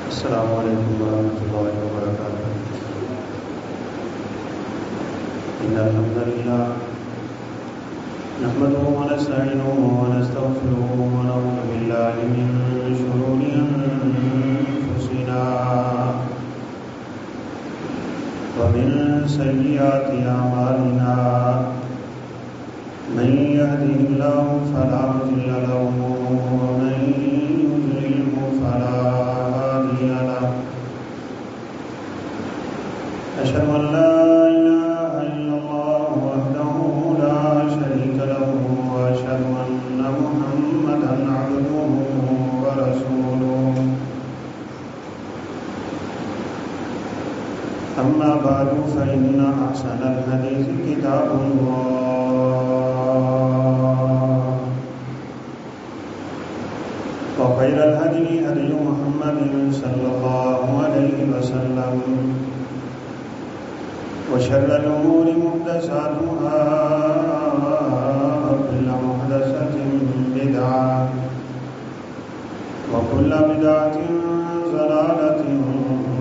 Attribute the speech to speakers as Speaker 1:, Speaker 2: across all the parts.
Speaker 1: السلام علیکم ورحمۃ اللہ وبرکاتہ۔ ان الحمد للہ نحمده ونستعینه ونستغفره ونعوذ باللہ من شرور انفسنا ومن سیئات اعمالنا من يهده الله فلا مضل له ومن يضلل فلا هادي له أشهد أن لا إله إلا الله وحده لا شريك له وأشهد أن محمدا عبده ورسوله أما بعد فإن أحسن الحديث كتاب الله وخير الهدي هدي محمد صلى الله عليه وسلم وشر الأمور محدثاتها وكل محدثة بدعة وكل بدعة ضلالة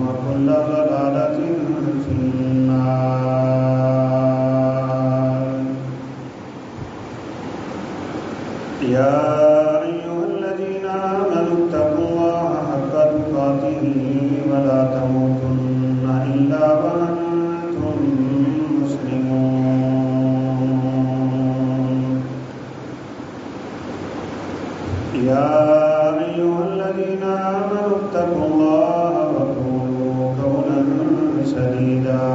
Speaker 1: وكل ضلالة في النار يا أيها الذين آمنوا اتقوا الله حق تقاته ولا تموتن إلا وأنتم مسلمون يا أيها الذين آمنوا اتقوا الله وقولوا قولا سديدا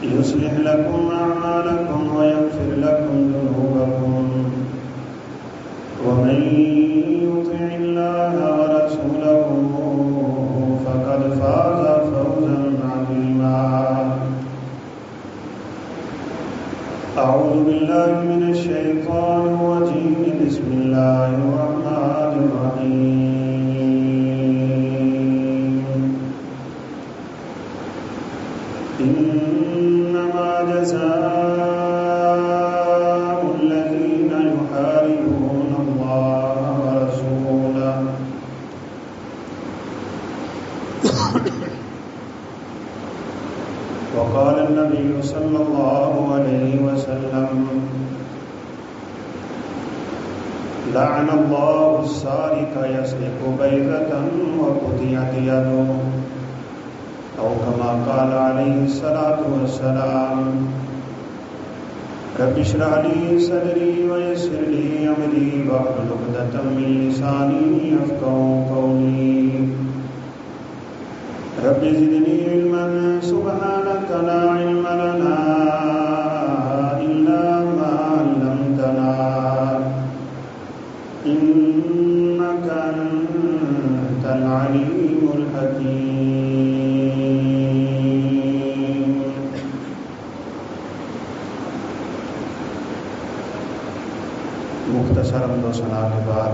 Speaker 1: يصلح لكم أعمالكم ويغفر لكم ذنوبكم ومن يطع الله ورسوله فقد فاز فوزا عظيما أعوذ بالله من الشيطان الرجيم بسم الله الرحمن الرحيم إنما جزاء الذين يحاربون الله ورسوله وقال النبي صلى الله عليه وسلم لعن الله السارق يسرق بيضة وقطعت يده أو كما قال عليه الصلاة والسلام رب اشرح لي صدري ويسر لي أمري واحلل عقدة من لساني يفقهوا قولي رب زدني علما سبحانك لا علم لنا إلا ما علمتنا إنك أنت العليم الحكيم۔ مختصر حمد و ثنا کے بعد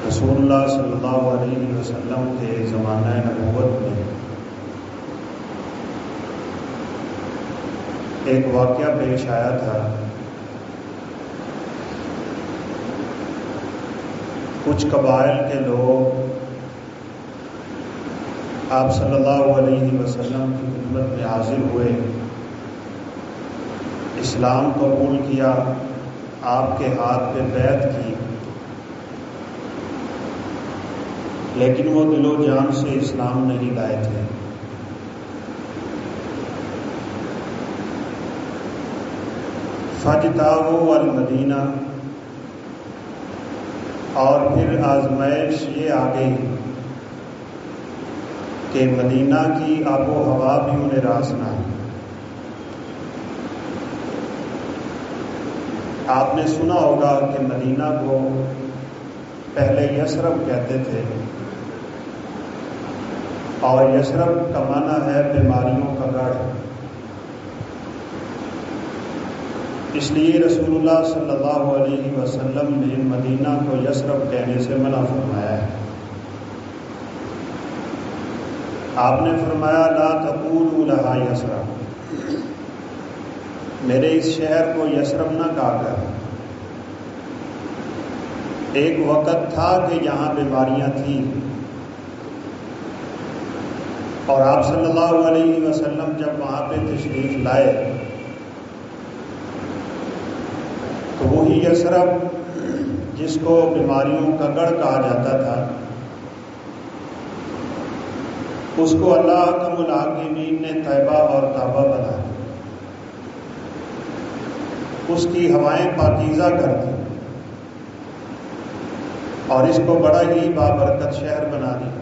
Speaker 1: رسول اللہ صلی اللہ علیہ وسلم کے زمانہ نبوت میں ایک واقعہ پیش آیا تھا۔ کچھ قبائل کے لوگ آپ صلی اللہ علیہ وسلم کی خدمت میں حاضر ہوئے، اسلام قبول کیا، آپ کے ہاتھ پہ بیعت کی، لیکن وہ دل و جان سے اسلام نہیں لائے تھے۔ فاجتاؤ المدینہ، اور پھر آزمائش یہ آ گئی کہ مدینہ کی آب و ہوا بھی انہیں راس نہ ہے۔ آپ نے سنا ہوگا کہ مدینہ کو پہلے یثرب کہتے تھے، اور یثرب کا معنی ہے بیماریوں کا گڑھ۔ اس لیے رسول اللہ صلی اللہ علیہ وسلم نے مدینہ کو یثرب کہنے سے منع فرمایا ہے۔ آپ نے فرمایا لا تقولوا لها یثرب، میرے اس شہر کو یثرب نہ کہا کر، ایک وقت تھا کہ یہاں بیماریاں تھیں، اور آپ صلی اللہ علیہ وسلم جب وہاں پہ تشریف لائے تو وہی یثرب جس کو بیماریوں کا گڑھ کہا جاتا تھا، اس کو اللہ اکرم الحاکمین نے طیبہ اور طابہ بنا دیا، اس کی ہوائیں پاکیزہ کر دی اور اس کو بڑا ہی بابرکت شہر بنا دیا۔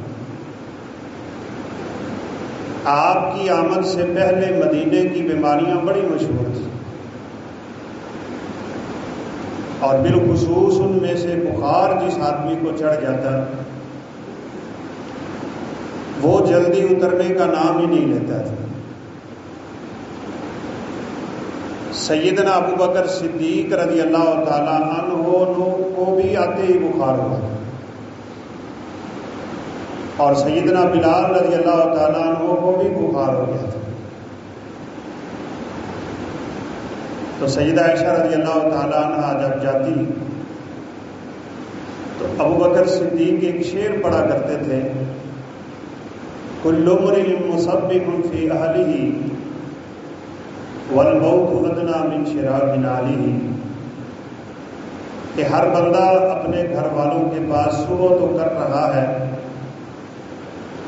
Speaker 1: آپ کی آمد سے پہلے مدینے کی بیماریاں بڑی مشہور تھیں، اور بالخصوص ان میں سے بخار جس آدمی کو چڑھ جاتا وہ جلدی اترنے کا نام ہی نہیں لیتا تھا۔ سیدنا ابو بکر صدیق رضی اللہ تعالیٰ عنہ کو بھی آتے ہی بخار ہوا، اور سیدنا بلال رضی اللہ تعالیٰ عنہ کو بھی بخار ہو گیا تھا۔ تو سیدہ عائشہ رضی اللہ تعالیٰ عنہ جب جاتی تو ابو بکر صدیق ایک شعر پڑھا کرتے تھے، کل امرئ مصبح فی اہلہ والموت ادنیٰ من شراک نعلہ، کہ ہر بندہ اپنے گھر والوں کے پاس صبح تو کر رہا ہے،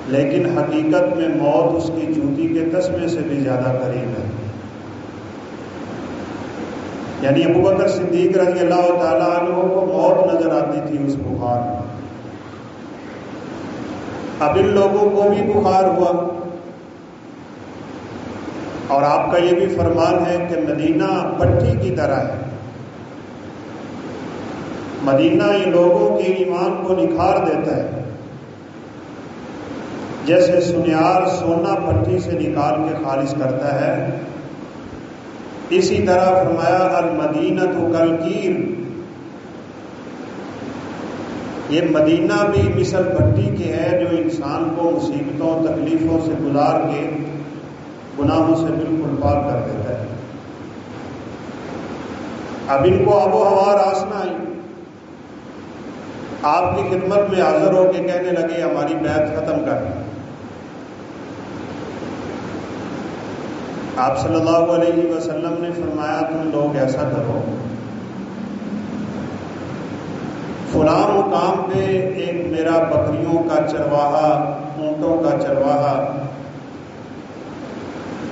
Speaker 1: لیکن حقیقت میں موت اس کی جوتی کے تسمے سے بھی زیادہ قریب ہے۔ یعنی ابو بکر صدیق رضی اللہ تعالیٰ عنہ کو موت نظر آتی تھی اس بخار میں۔ اب ان لوگوں کو بھی بخار ہوا، اور آپ کا یہ بھی فرمان ہے کہ مدینہ بھٹی کی طرح ہے، مدینہ ان لوگوں کے ایمان کو نکھار دیتا ہے، جیسے سنیار سونا بھٹی سے نکال کے خالص کرتا ہے، اسی طرح فرمایا المدینۃ کالکیر، یہ مدینہ بھی مثل بھٹی کے ہے جو انسان کو مصیبتوں تکلیفوں سے گزار کے گناہوں سے بالکل پاک کر دیتا ہے۔ اب ان کو آب و ہوا راس نہ آئی، آپ کی خدمت میں حاضر ہو کے کہنے لگے ہماری بیعت ختم کر۔ آپ صلی اللہ علیہ وسلم نے فرمایا تم لوگ ایسا کرو، فلاں مقام پہ ایک میرا بکریوں کا چرواہا، اونٹوں کا چرواہا،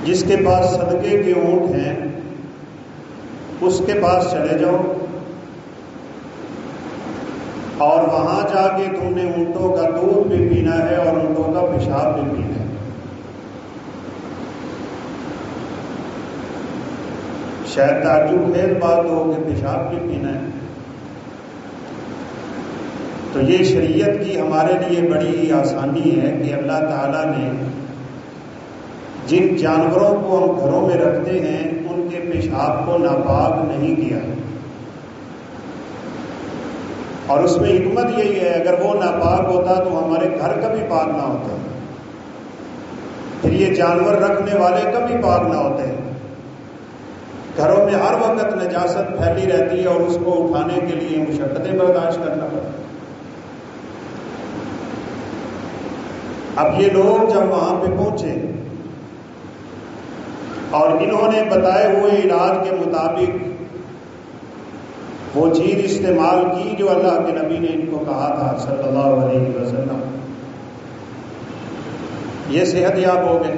Speaker 1: جس کے پاس صدقے کے اونٹ ہیں، اس کے پاس چلے جاؤ، اور وہاں جا کے تم نے اونٹوں کا دودھ بھی پینا ہے اور اونٹوں کا پیشاب بھی پینا ہے۔ شاید تعجب خیز بات ہو کہ پیشاب بھی پینا ہے، تو یہ شریعت کی ہمارے لیے بڑی آسانی ہے کہ اللہ تعالیٰ نے جن جانوروں کو ہم گھروں میں رکھتے ہیں ان کے پیشاب کو ناپاک نہیں کیا، اور اس میں حکمت یہی ہے اگر وہ ناپاک ہوتا تو ہمارے گھر کبھی پاک نہ ہوتے، پھر یہ جانور رکھنے والے کبھی پاک نہ ہوتے۔ گھروں میں ہر وقت نجاست پھیلی رہتی ہے اور اس کو اٹھانے کے لیے مشقتیں برداشت کرنا پڑتا۔ اب یہ لوگ جب وہاں پہ پہنچے اور انہوں نے بتائے ہوئے علاج کے مطابق وہ چیز استعمال کی جو اللہ کے نبی نے ان کو کہا تھا صلی اللہ علیہ وسلم، یہ صحت یاب ہو گئے۔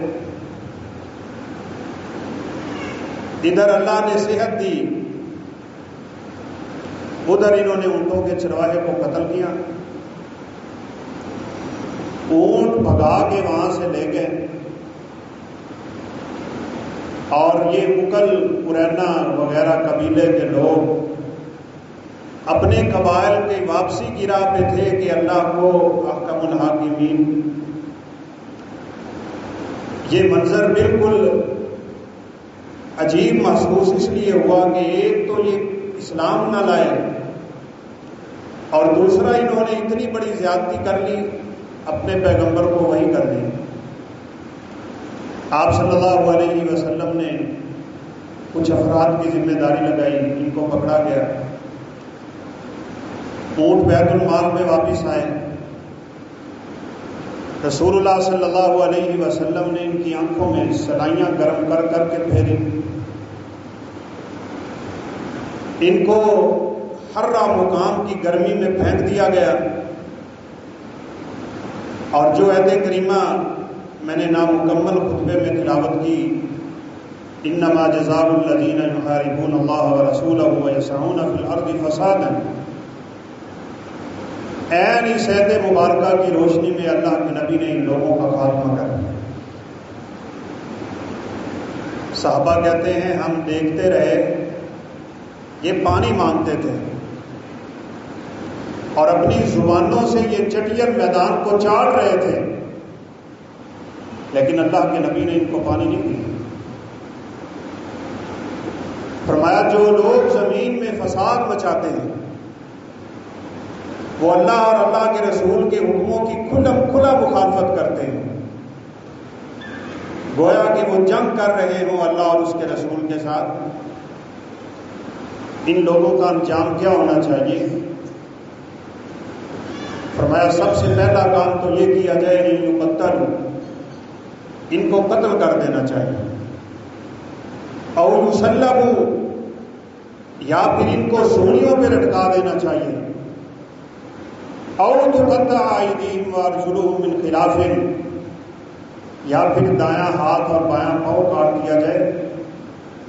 Speaker 1: ادھر اللہ نے صحت دی، ادھر انہوں نے اونٹوں کے چرواہے کو قتل کیا، اونٹ بھگا کے وہاں سے لے گئے، اور یہ مکل قرینا وغیرہ قبیلے کے لوگ اپنے قبائل کی واپسی کی راہ پہ تھے کہ اللہ کو احکم الحاکمین۔ یہ منظر بالکل عجیب محسوس اس لیے ہوا کہ ایک تو یہ اسلام نہ لائے، اور دوسرا انہوں نے اتنی بڑی زیادتی کر لی، اپنے پیغمبر کو وحی کر دی۔ آپ صلی اللہ علیہ وسلم نے کچھ افراد کی ذمہ داری لگائی، ان کو پکڑا گیا، اونٹ بیت المال میں واپس آئے. رسول اللہ صلی اللہ علیہ وسلم نے ان کی آنکھوں میں سلائیاں گرم کر کر کے پھیری. ان کو حرہ مقام کی گرمی میں پھینک دیا گیا. اور جو آیت کریمہ میں نے نامکمل خطبے میں تلاوت کی، انما جزاء الذین یحاربون اللہ ورسولہ ویسعون فی الارض فسادا، عین اس آیت مبارکہ کی روشنی میں اللہ کے نبی نے ان لوگوں کا خاتمہ کر دیا. صحابہ کہتے ہیں ہم دیکھتے رہے، یہ پانی مانگتے تھے اور اپنی زبانوں سے یہ چٹیر میدان کو چاٹ رہے تھے، لیکن اللہ کے نبی نے ان کو پانی نہیں دیا. فرمایا جو لوگ زمین میں فساد مچاتے ہیں وہ اللہ اور اللہ کے رسول کے حکموں کی کھلا مخالفت کرتے ہیں، گویا کہ وہ جنگ کر رہے ہوں اللہ اور اس کے رسول کے ساتھ. ان لوگوں کا انجام کیا ہونا چاہیے؟ فرمایا سب سے پہلا کام تو یہ کیا جائے ان یقتلوا، ان کو قتل کر دینا چاہیے. او یصلبوا، یا پھر ان کو سولیوں پہ لٹکا دینا چاہیے. او تقطع ایدیہم وارجلہم من خلاف، یا پھر دایاں ہاتھ اور بایاں پاؤں کاٹ دیا جائے،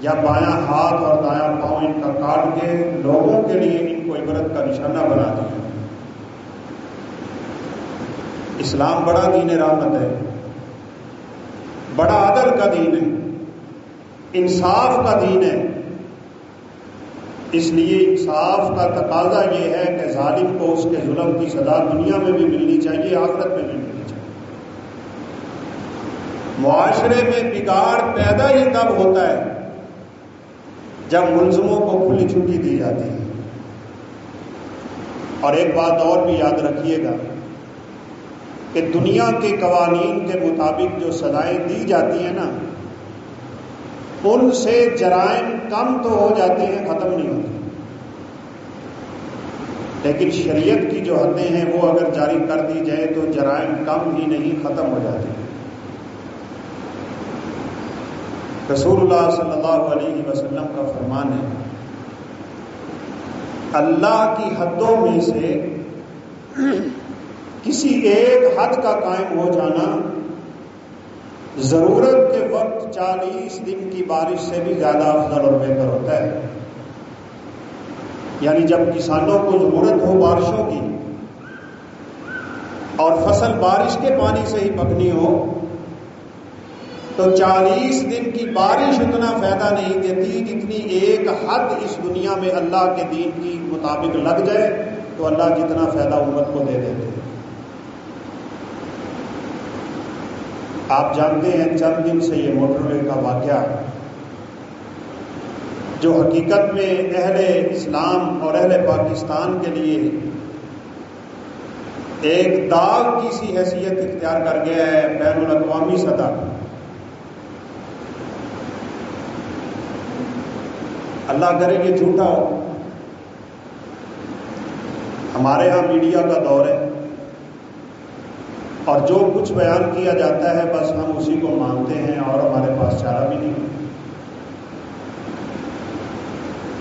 Speaker 1: یا بایاں ہاتھ اور دایاں پاؤں ان کا کاٹ کے لوگوں کے لیے ان کو عبرت کا نشانہ بنا دیا. اسلام بڑا دین رحمت ہے، بڑا عدل کا دین ہے، انصاف کا دین ہے. اس لیے انصاف کا تقاضا یہ ہے کہ ظالم کو اس کے ظلم کی سزا دنیا میں بھی ملنی چاہیے، آخرت میں بھی ملنی چاہیے. معاشرے میں بگاڑ پیدا ہی تب ہوتا ہے جب ملزموں کو کھلی چھٹی دی جاتی ہے. اور ایک بات اور بھی یاد رکھیے گا کہ دنیا کے قوانین کے مطابق جو سزائیں دی جاتی ہیں نا، ان سے جرائم کم تو ہو جاتے ہیں، ختم نہیں ہوتے. لیکن شریعت کی جو حدیں ہیں وہ اگر جاری کر دی جائے تو جرائم کم ہی نہیں ختم ہو جاتے ہیں. رسول اللہ صلی اللہ علیہ وسلم کا فرمان ہے، اللہ کی حدوں میں سے کسی ایک حد کا قائم ہو جانا ضرورت کے وقت 40 دن کی بارش سے بھی زیادہ افضل اور بہتر ہوتا ہے. یعنی جب کسانوں کو ضرورت ہو بارشوں کی اور فصل بارش کے پانی سے ہی پکنی ہو تو 40 دن کی بارش اتنا فائدہ نہیں دیتی جتنی ایک حد اس دنیا میں اللہ کے دین کی مطابق لگ جائے تو اللہ جتنا فائدہ امت کو دے دیتے. آپ جانتے ہیں چند دن سے یہ موٹر وے کا واقعہ جو حقیقت میں اہل اسلام اور اہل پاکستان کے لیے ایک داغ کی سی حیثیت اختیار کر گیا ہے بین الاقوامی سطح پر. اللہ کرے یہ جھوٹا ہو. ہمارے ہاں میڈیا کا دور ہے اور جو کچھ بیان کیا جاتا ہے بس ہم اسی کو مانتے ہیں اور ہمارے پاس چارہ بھی نہیں.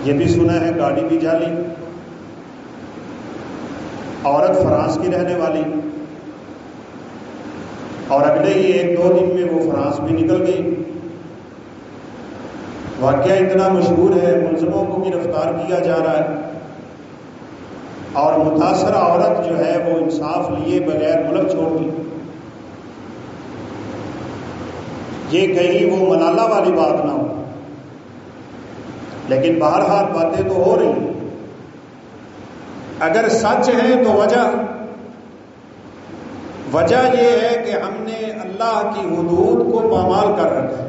Speaker 1: یہ بھی سنا ہے گاڑی بھی جالی، عورت فرانس کی رہنے والی، اور اگلے ہی 1-2 دن میں وہ فرانس بھی نکل گئی. واقعہ اتنا مشہور ہے، ملزموں کو گرفتار کیا جا رہا ہے اور متاثرہ عورت جو ہے وہ انصاف لیے بغیر ملک چھوڑ دی. یہ کہیں وہ ملالہ والی بات نہ ہو، لیکن بہرحال باتیں تو ہو رہی ہیں. اگر سچ ہے تو وجہ یہ ہے کہ ہم نے اللہ کی حدود کو پامال کر رکھا ہے.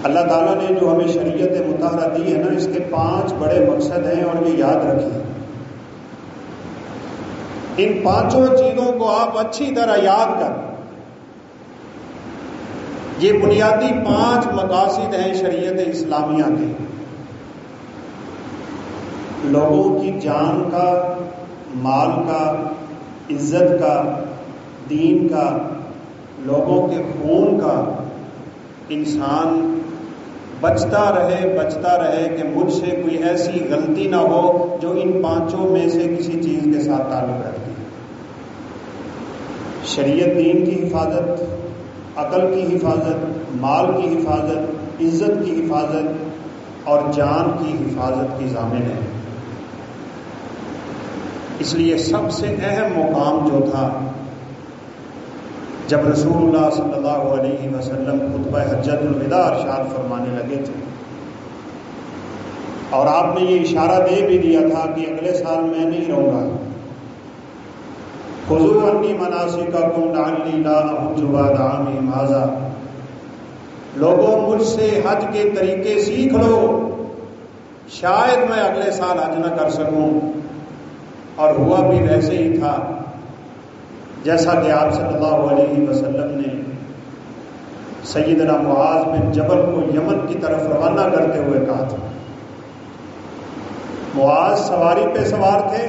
Speaker 1: اللہ تعالیٰ نے جو ہمیں شریعت مطہرہ دی ہے نا، اس کے 5 بڑے مقصد ہیں اور یہ یاد رکھیے. ان 5 چیزوں کو آپ اچھی طرح یاد کر. یہ بنیادی 5 مقاصد ہیں شریعت اسلامیہ کے. لوگوں کی جان کا، مال کا، عزت کا، دین کا، لوگوں کے خون کا انسان بچتا رہے کہ مجھ سے کوئی ایسی غلطی نہ ہو جو ان پانچوں میں سے کسی چیز کے ساتھ تعلق رکھتی ہے۔ شریعت دین کی حفاظت، عقل کی حفاظت، مال کی حفاظت، عزت کی حفاظت اور جان کی حفاظت کی ضامن ہے۔ اس لیے سب سے اہم مقام جو تھا جب رسول اللہ صلی اللہ علیہ وسلم خطبہ حجۃ الوداع ارشاد فرمانے لگے تھے، اور آپ نے یہ اشارہ دے بھی دیا تھا کہ اگلے سال میں نہیں رہوں گا، خذوا عنی مناسککم لعلی لا احج بعد عامی ھذا، لوگوں مجھ سے حج کے طریقے سیکھ لو، شاید میں اگلے سال حج نہ کر سکوں۔ اور ہوا بھی ویسے ہی تھا جیسا کہ آپ صلی اللہ علیہ وسلم نے سیدنا معاذ بن جبل کو یمن کی طرف روانہ کرتے ہوئے کہا تھا۔ معاذ سواری پہ سوار تھے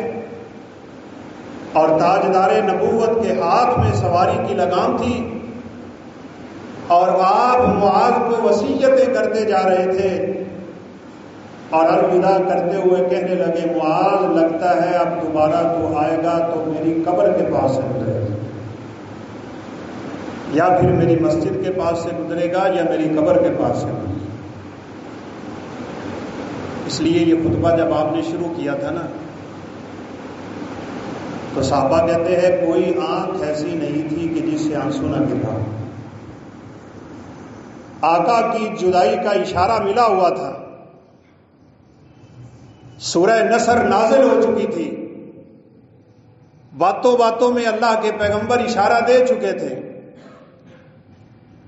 Speaker 1: اور تاجدار نبوت کے ہاتھ میں سواری کی لگام تھی، اور آپ معاذ کو وصیتیں کرتے جا رہے تھے، اور الوداع کرتے ہوئے کہنے لگے، معاذ لگتا ہے اب دوبارہ تو آئے گا تو میری قبر کے پاس سے گزرے گا، یا پھر میری مسجد کے پاس سے گزرے گا، یا میری قبر کے پاس سے گزرے گا۔ اس لیے یہ خطبہ جب آپ نے شروع کیا تھا نا، تو صحابہ کہتے ہیں کوئی آنکھ ایسی نہیں تھی کہ جس سے آنسو نہ گرا۔ آقا کی جدائی کا اشارہ ملا ہوا تھا، سورہ نصر نازل ہو چکی تھی، باتوں باتوں میں اللہ کے پیغمبر اشارہ دے چکے تھے،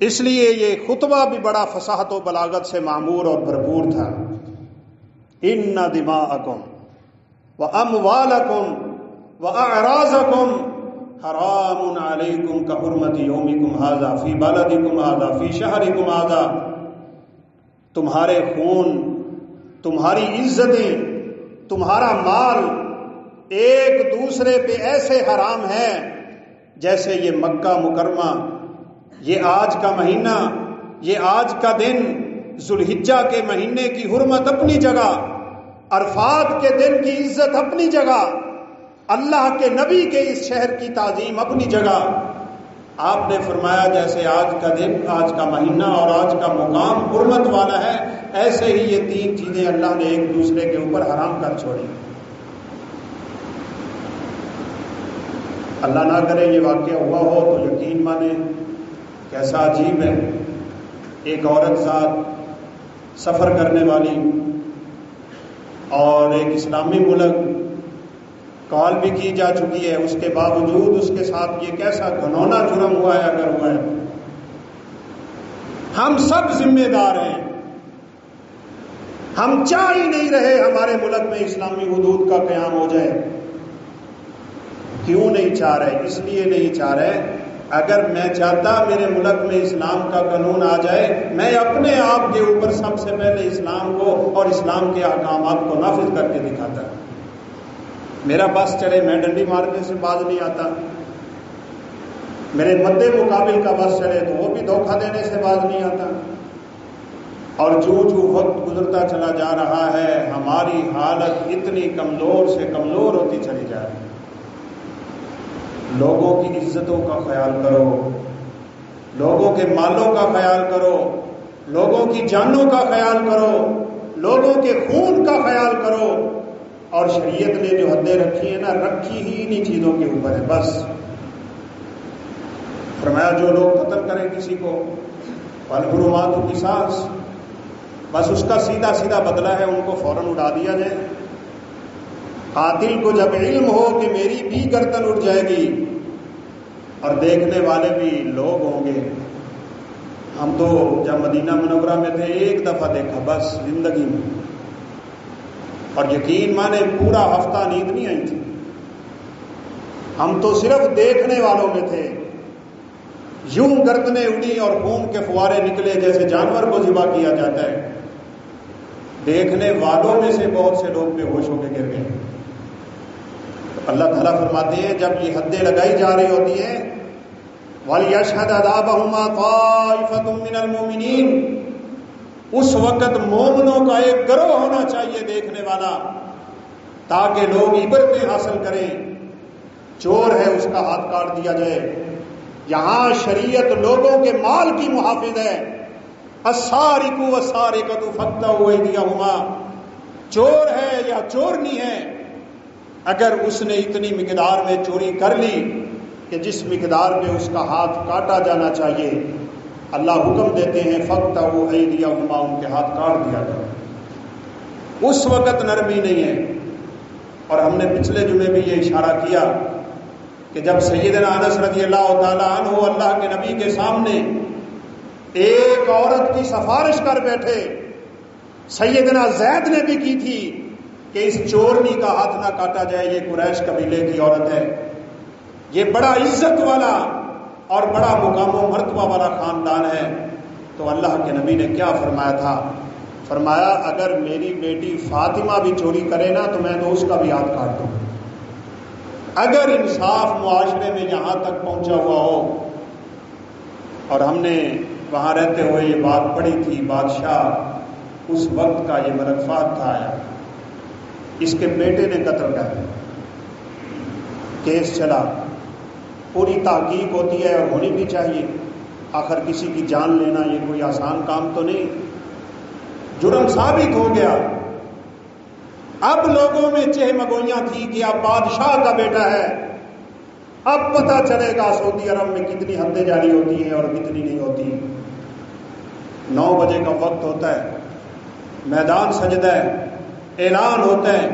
Speaker 1: اس لیے یہ خطبہ بھی بڑا فصاحت و بلاغت سے معمور اور بھرپور تھا۔ ان دماءکم واموالکم واعراضکم حرام علیکم کحرمت یومکم ھذا فی بلدکم ھذا فی شہرکم ھذا، تمہارے خون، تمہاری عزتیں، تمہارا مال ایک دوسرے پہ ایسے حرام ہے جیسے یہ مکہ مکرمہ، یہ آج کا مہینہ، یہ آج کا دن، ذوالحجہ کے مہینے کی حرمت اپنی جگہ، عرفات کے دن کی عزت اپنی جگہ، اللہ کے نبی کے اس شہر کی تعظیم اپنی جگہ۔ آپ نے فرمایا جیسے آج کا دن، آج کا مہینہ اور آج کا مقام حرمت والا ہے، ایسے ہی یہ تین چیزیں اللہ نے ایک دوسرے کے اوپر حرام کر چھوڑی۔ اللہ نہ کرے یہ واقعہ ہوا ہو تو یقین مانے کیسا عجیب ہے، ایک عورت ذات سفر کرنے والی اور ایک اسلامی ملک کال بھی کی جا چکی ہے، اس کے باوجود اس کے ساتھ یہ کیسا گھنونا جرم ہوا ہے اگر ہوا ہے۔ ہم سب ذمہ دار ہیں، ہم چاہ ہی نہیں رہے ہمارے ملک میں اسلامی حدود کا قیام ہو جائے۔ کیوں نہیں چاہ رہے؟ اس لیے نہیں چاہ رہے، اگر میں چاہتا میرے ملک میں اسلام کا قانون آ جائے، میں اپنے آپ کے اوپر سب سے پہلے اسلام کو اور اسلام کے احکامات کو نافذ کر کے دکھاتا۔ میرا بس چلے، میں ڈنڈی مارنے سے باز نہیں آتا، میرے مد مقابل کا بس چلے تو وہ بھی دھوکہ دینے سے باز نہیں آتا۔ اور جو وقت گزرتا چلا جا رہا ہے، ہماری حالت اتنی کمزور سے کمزور ہوتی چلی جا رہی ہے۔ لوگوں کی عزتوں کا خیال کرو، لوگوں کے مالوں کا خیال کرو، لوگوں کی جانوں کا خیال کرو، لوگوں کے خون کا خیال کرو، اور شریعت نے جو حدیں رکھی ہیں نا، رکھی ہی انہی چیزوں کے اوپر ہے۔ بس فرمایا جو لوگ قتل کریں کسی کو، والحرمات قصاص، بس اس کا سیدھا سیدھا بدلہ ہے، ان کو فوراً اڑا دیا جائے۔ قاتل کو جب علم ہو کہ میری بھی گردن اڑ جائے گی، اور دیکھنے والے بھی لوگ ہوں گے۔ ہم تو جب مدینہ منورہ میں تھے ایک دفعہ دیکھا بس زندگی میں، اور یقین مانے پورا ہفتہ نیند نہیں آئی تھی۔ ہم تو صرف دیکھنے والوں میں تھے، یوں گردنیں اڑی اور خون کے فوارے نکلے جیسے جانور کو ذبح کیا جاتا ہے۔ دیکھنے والوں میں سے بہت سے لوگ بے ہوش ہو کے گر گئے. تو اللہ تعالیٰ فرماتے ہیں جب یہ حدیں لگائی جا رہی ہوتی ہیں وَلْيَشْهَدْ عَذَابَهُمَا طَائِفَةٌ مِّنَ الْمُؤْمِنِينَ، اس وقت مومنوں کا ایک گروہ ہونا چاہیے دیکھنے والا، تاکہ لوگ عبرتیں حاصل کریں. چور ہے اس کا ہاتھ کاٹ دیا جائے. یہاں شریعت لوگوں کے مال کی محافظ ہے. السارق والسارقۃ فاقطعوا ایدیہما، چور ہے یا چورنی ہے، اگر اس نے اتنی مقدار میں چوری کر لی کہ جس مقدار میں اس کا ہاتھ کاٹا جانا چاہیے، اللہ حکم دیتے ہیں فاقطعوا ایدیہما، ان کے ہاتھ کاٹ دیا جائے. اس وقت نرمی نہیں ہے. اور ہم نے پچھلے جمعے بھی یہ اشارہ کیا کہ جب سیدنا انس رضی اللہ تعالی عنہ اللہ کے نبی کے سامنے ایک عورت کی سفارش کر بیٹھے، سیدنا زید نے بھی کی تھی کہ اس چورنی کا ہاتھ نہ کاٹا جائے، یہ قریش قبیلے کی عورت ہے، یہ بڑا عزت والا اور بڑا مقام و مرتبہ والا خاندان ہے. تو اللہ کے نبی نے کیا فرمایا تھا؟ فرمایا اگر میری بیٹی فاطمہ بھی چوری کرے نا تو میں تو اس کا بھی ہاتھ کاٹ دوں. اگر انصاف معاشرے میں یہاں تک پہنچا ہوا ہو. اور ہم نے وہاں رہتے ہوئے یہ بات پڑھی تھی، بادشاہ اس وقت کا یہ ملک فہد تھا آیا، اس کے بیٹے نے قتل کر دیا، کیس چلا، پوری تحقیق ہوتی ہے اور ہونی بھی چاہیے، آخر کسی کی جان لینا یہ کوئی آسان کام تو نہیں. جرم ثابت ہو گیا. اب لوگوں میں چہمگوئیاں تھی کہ اب بادشاہ کا بیٹا ہے، اب پتہ چلے گا سعودی عرب میں کتنی حدیں جاری ہوتی ہیں اور کتنی نہیں ہوتی. 9 بجے کا وقت ہوتا ہے، میدان سجدہ ہے، اعلان ہوتا ہے،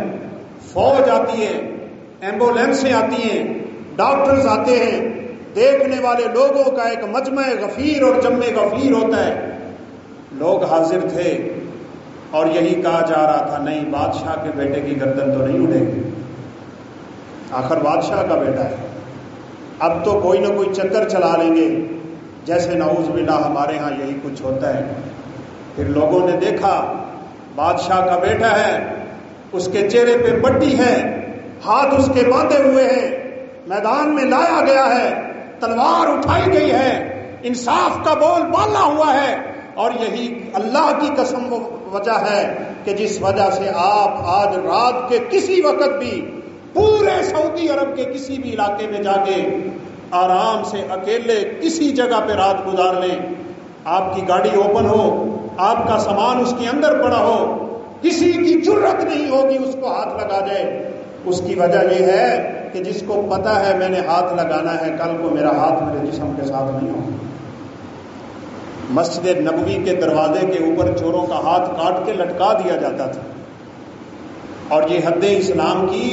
Speaker 1: فوج آتی ہے، ایمبولینسیں آتی ہیں، ڈاکٹرز آتے ہیں، دیکھنے والے لوگوں کا ایک مجمع غفیر اور جمع غفیر ہوتا ہے. لوگ حاضر تھے اور یہی کہا جا رہا تھا نہیں بادشاہ کے بیٹے کی گردن تو نہیں اڑے گی، آخر بادشاہ کا بیٹا ہے. اب تو کوئی نہ کوئی چکر چلا لیں گے، جیسے نعوذ باللہ ہمارے ہاں یہی کچھ ہوتا ہے. پھر لوگوں نے دیکھا بادشاہ کا بیٹا ہے، اس کے چہرے پہ پٹی ہے، ہاتھ اس کے باندھے ہوئے ہیں، میدان میں لایا گیا ہے، تلوار اٹھائی گئی ہے، انصاف کا بول بالا ہوا ہے. اور یہی اللہ کی قسم وجہ ہے کہ جس وجہ سے آپ آج رات کے کسی وقت بھی پورے سعودی عرب کے کسی بھی علاقے میں جا کے آرام سے اکیلے کسی جگہ پہ رات گزار لیں. آپ کی گاڑی اوپن ہو، آپ کا سامان اس کے اندر پڑا ہو، کسی کی جرت نہیں ہوگی اس کو ہاتھ لگا جائے. اس کی وجہ یہ ہے کہ جس کو پتا ہے میں نے ہاتھ لگانا ہے، کل کو میرا ہاتھ میرے جسم کے ساتھ نہیں ہو. مسجد نبوی کے دروازے کے اوپر چوروں کا ہاتھ کاٹ کے لٹکا دیا جاتا تھا. اور یہ حد اسلام کی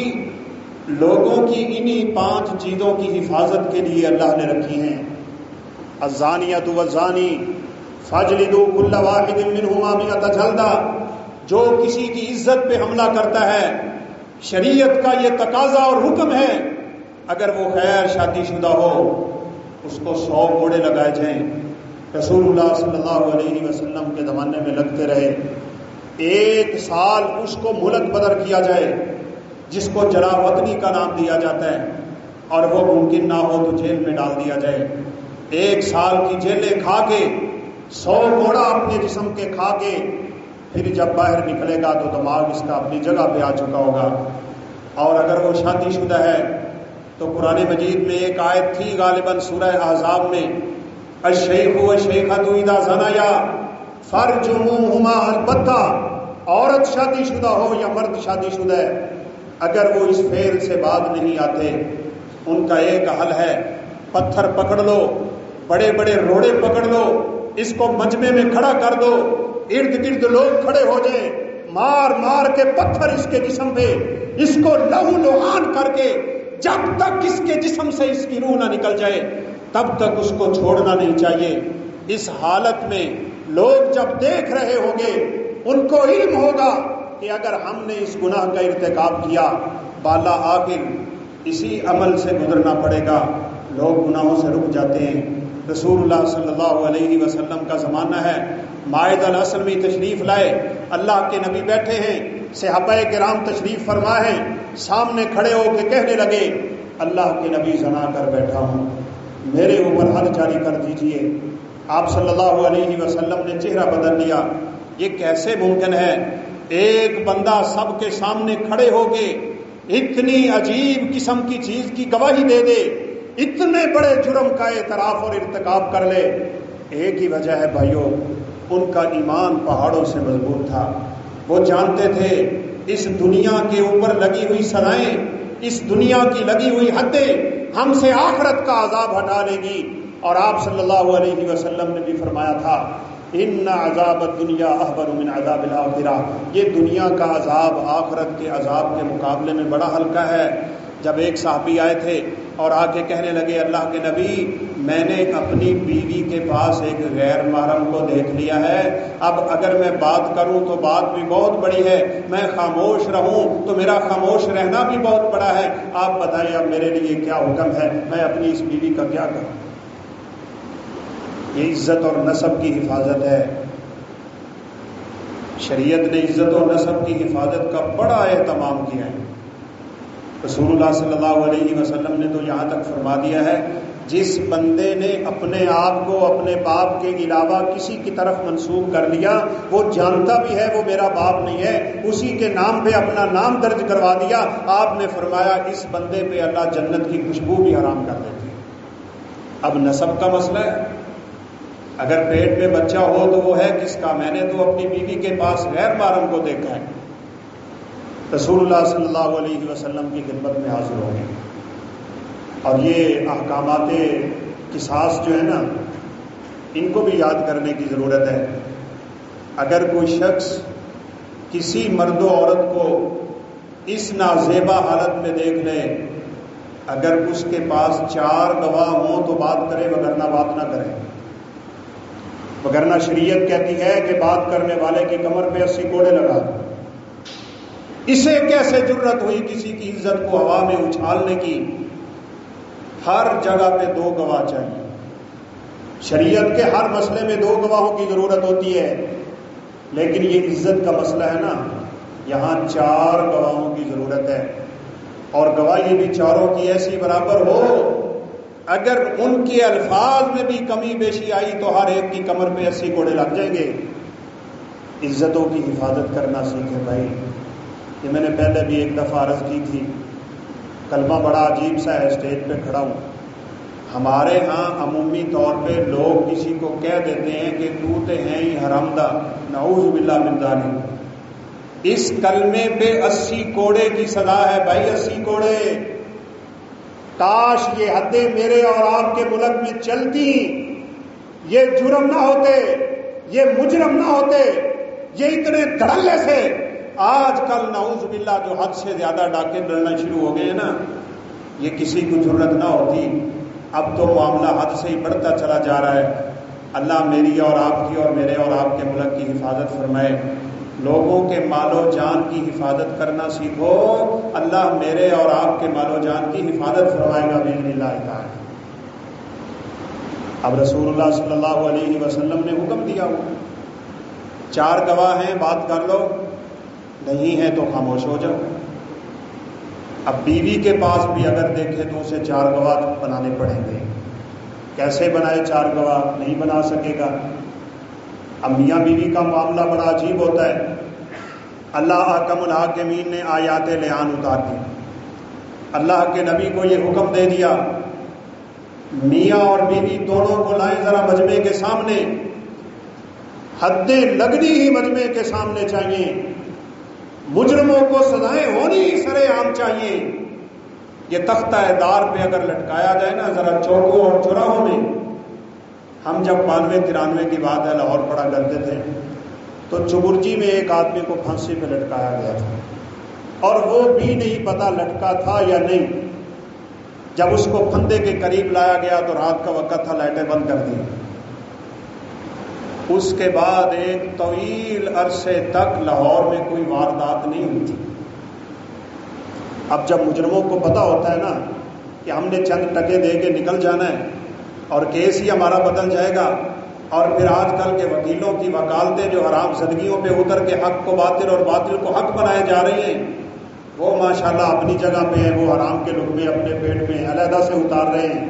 Speaker 1: لوگوں کی انہی 5 چیزوں کی حفاظت کے لیے اللہ نے رکھی ہیں. الزانیۃ والزانی فاجلدوا کل واحد منہما 100 جلدہ. جو کسی کی عزت پہ حملہ کرتا ہے، شریعت کا یہ تقاضا اور حکم ہے، اگر وہ غیر شادی شدہ ہو اس کو 100 کوڑے لگائے جائیں. رسول اللہ صلی اللہ علیہ وسلم کے زمانے میں لگتے رہے. 1 سال اس کو مہلت بدر کیا جائے، جس کو جلا وطنی کا نام دیا جاتا ہے، اور وہ ممکن نہ ہو تو جیل میں ڈال دیا جائے. 1 سال کی جیلیں کھا کے 100 کوڑا اپنے جسم کے کھا کے پھر جب باہر نکلے گا تو دماغ اس کا اپنی جگہ پہ آ چکا ہوگا. اور اگر وہ شادی شدہ ہے تو قرآن مجید میں ایک آیت تھی غالباً سورہ احزاب میں، الشیخ والشیخۃ اذا زنیا فرجموہما. البتہ عورت شادی شدہ ہو یا مرد شادی شدہ ہے، اگر وہ اس فعل سے بعد نہیں آتے، ان کا ایک حل ہے، پتھر پکڑ لو، بڑے بڑے روڑے پکڑ لو، اس کو مجمع میں کھڑا کر دو، ارد گرد لوگ کھڑے ہو جائیں، مار مار کے پتھر اس کے جسم پہ، اس کو لہو لہان کر کے جب تک اس کے جسم سے اس کی روح نہ نکل جائے تب تک اس کو چھوڑنا نہیں چاہیے. اس حالت میں لوگ جب دیکھ رہے ہوں گے ان کو علم ہوگا کہ اگر ہم نے اس گناہ کا ارتکاب کیا بالا آخر اسی عمل سے گزرنا پڑے گا. لوگ گناہوں سے رک جاتے ہیں. رسول اللہ صلی اللہ علیہ وسلم کا زمانہ ہے، مائد العصر میں تشریف لائے، اللہ کے نبی بیٹھے ہیں، صحابہ کرام تشریف فرما ہیں، سامنے کھڑے ہو کے کہنے لگے اللہ کے نبی زنا کر بیٹھا ہوں، میرے اوپر حد جاری کر دیجئے۔ آپ صلی اللہ علیہ وسلم نے چہرہ بدل لیا، یہ کیسے ممکن ہے ایک بندہ سب کے سامنے کھڑے ہو کے اتنی عجیب قسم کی چیز کی گواہی دے دے، اتنے بڑے جرم کا اعتراف اور ارتکاب کر لے؟ ایک ہی وجہ ہے بھائیوں، ان کا ایمان پہاڑوں سے مضبوط تھا۔ وہ جانتے تھے اس دنیا کے اوپر لگی ہوئی سزائیں، اس دنیا کی لگی ہوئی حدیں ہم سے آخرت کا عذاب ہٹا لے گی۔ اور آپ صلی اللہ علیہ وسلم نے بھی فرمایا تھا ان عذاب الدنیا احبر من عذاب الاخرہ، یہ دنیا کا عذاب آخرت کے عذاب کے مقابلے میں بڑا ہلکا ہے۔ جب ایک صحابی آئے تھے اور آ کے کہنے لگے اللہ کے نبی میں نے اپنی بیوی کے پاس ایک غیر محرم کو دیکھ لیا ہے، اب اگر میں بات کروں تو بات بھی بہت بڑی ہے، میں خاموش رہوں تو میرا خاموش رہنا بھی بہت بڑا ہے، آپ بتائیے اب میرے لیے کیا حکم ہے، میں اپنی اس بیوی کا کیا کروں؟ یہ عزت اور نسب کی حفاظت ہے۔ شریعت نے عزت اور نسب کی حفاظت کا بڑا اہتمام کیا ہے۔ رسول اللہ صلی اللہ علیہ وسلم نے تو یہاں تک فرما دیا ہے جس بندے نے اپنے آپ کو اپنے باپ کے علاوہ کسی کی طرف منسوب کر لیا، وہ جانتا بھی ہے وہ میرا باپ نہیں ہے، اسی کے نام پہ اپنا نام درج کروا دیا، آپ نے فرمایا اس بندے پہ اللہ جنت کی خوشبو بھی حرام کر دیتی ہے۔ اب نسب کا مسئلہ ہے، اگر پیٹ میں بچہ ہو تو وہ ہے کس کا؟ میں نے تو اپنی بیوی کے پاس غیر محرم کو دیکھا ہے۔ رسول اللہ صلی اللہ علیہ وسلم کی خدمت میں حاضر ہو گئے، اور یہ احکامات قصاص جو ہے نا ان کو بھی یاد کرنے کی ضرورت ہے۔ اگر کوئی شخص کسی مرد و عورت کو اس نازیبا حالت میں دیکھ لے، اگر اس کے پاس 4 گواہ ہوں تو بات کرے، وگرنہ بات نہ کرے، وگرنہ شریعت کہتی ہے کہ بات کرنے والے کی کمر پہ 80 کوڑے لگا۔ اسے کیسے جرت ہوئی کسی کی عزت کو ہوا میں اچھالنے کی؟ ہر جگہ پہ 2 گواہ چاہیے، شریعت کے ہر مسئلے میں 2 گواہوں کی ضرورت ہوتی ہے، لیکن یہ عزت کا مسئلہ ہے نا، یہاں 4 گواہوں کی ضرورت ہے، اور گواہی بھی 4 کی ایسی برابر ہو اگر ان کے الفاظ میں بھی کمی بیشی آئی تو ہر ایک کی کمر پہ 80 کوڑے لگ جائیں گے۔ عزتوں کی حفاظت کرنا سیکھیں بھائی۔ یہ میں نے پہلے بھی ایک دفعہ عرض کی تھی، کلمہ بڑا عجیب سا ہے، اسٹیج پہ کھڑا ہوں، ہمارے ہاں عمومی طور پہ لوگ کسی کو کہہ دیتے ہیں کہ تو تے ہیں ہی حرامدہ، نعوذ باللہ من ذالک۔ اس کلمے پہ 80 کوڑے کی سزا ہے بھائی، 80 کوڑے۔ کاش یہ حدیں میرے اور آپ کے ملک میں چلتی، یہ جرم نہ ہوتے، یہ مجرم نہ ہوتے، یہ اتنے دھڑلے سے۔ آج کل نعوذ باللہ جو حد سے زیادہ ڈاکے ڈرنا شروع ہو گئے ہیں نا، یہ کسی کو جرت نہ ہوتی۔ اب تو معاملہ حد سے ہی بڑھتا چلا جا رہا ہے۔ اللہ میری اور آپ کی اور میرے اور آپ کے ملک کی حفاظت فرمائے۔ لوگوں کے مال و جان کی حفاظت کرنا سیکھو، اللہ میرے اور آپ کے مال و جان کی حفاظت فرمائے گا باذن اللہ تعالی۔ اب رسول اللہ صلی اللہ علیہ وسلم نے حکم دیا ہوا 4 گواہ ہیں بات کر لو، نہیں ہے تو خاموش ہو جاؤ۔ اب بیوی کے پاس بھی اگر دیکھے تو اسے 4 گواہ بنانے پڑیں گے۔ کیسے بنائے 4 گواہ؟ نہیں بنا سکے گا۔ اب میاں بیوی کا معاملہ بڑا عجیب ہوتا ہے۔ اللہ احکم الحاکمین نے آیات لعان اتار دی، اللہ کے نبی کو یہ حکم دے دیا میاں اور بیوی دونوں کو لائیں ذرا مجمع کے سامنے، حدیں لگنی ہی مجمع کے سامنے چاہیے، مجرموں کو سزائیں ہونی سرے عام چاہیے۔ یہ تختہ دار پہ اگر لٹکایا جائے نا ذرا چوکوں اور چوراہوں میں، ہم جب 92-93 کی بات ہے لاہور پڑا کرتے تھے تو چبرجی میں ایک آدمی کو پھانسی پہ لٹکایا گیا تھا، اور وہ بھی نہیں پتا لٹکا تھا یا نہیں۔ جب اس کو پھندے کے قریب لایا گیا تو رات کا وقت تھا، لائٹیں بند کر دی۔ اس کے بعد ایک طویل عرصے تک لاہور میں کوئی واردات نہیں ہوئی تھی۔ اب جب مجرموں کو پتا ہوتا ہے نا کہ ہم نے چند ٹکے دے کے نکل جانا ہے اور کیس ہی ہمارا بدل جائے گا، اور پھر آج کل کے وکیلوں کی وکالتیں جو حرام زدگیوں پہ اتر کے حق کو باطل اور باطل کو حق بنائے جا رہی ہیں، وہ ماشاءاللہ اپنی جگہ پہ ہیں، وہ حرام کے لقمے اپنے پیٹ میں علیحدہ سے اتار رہے ہیں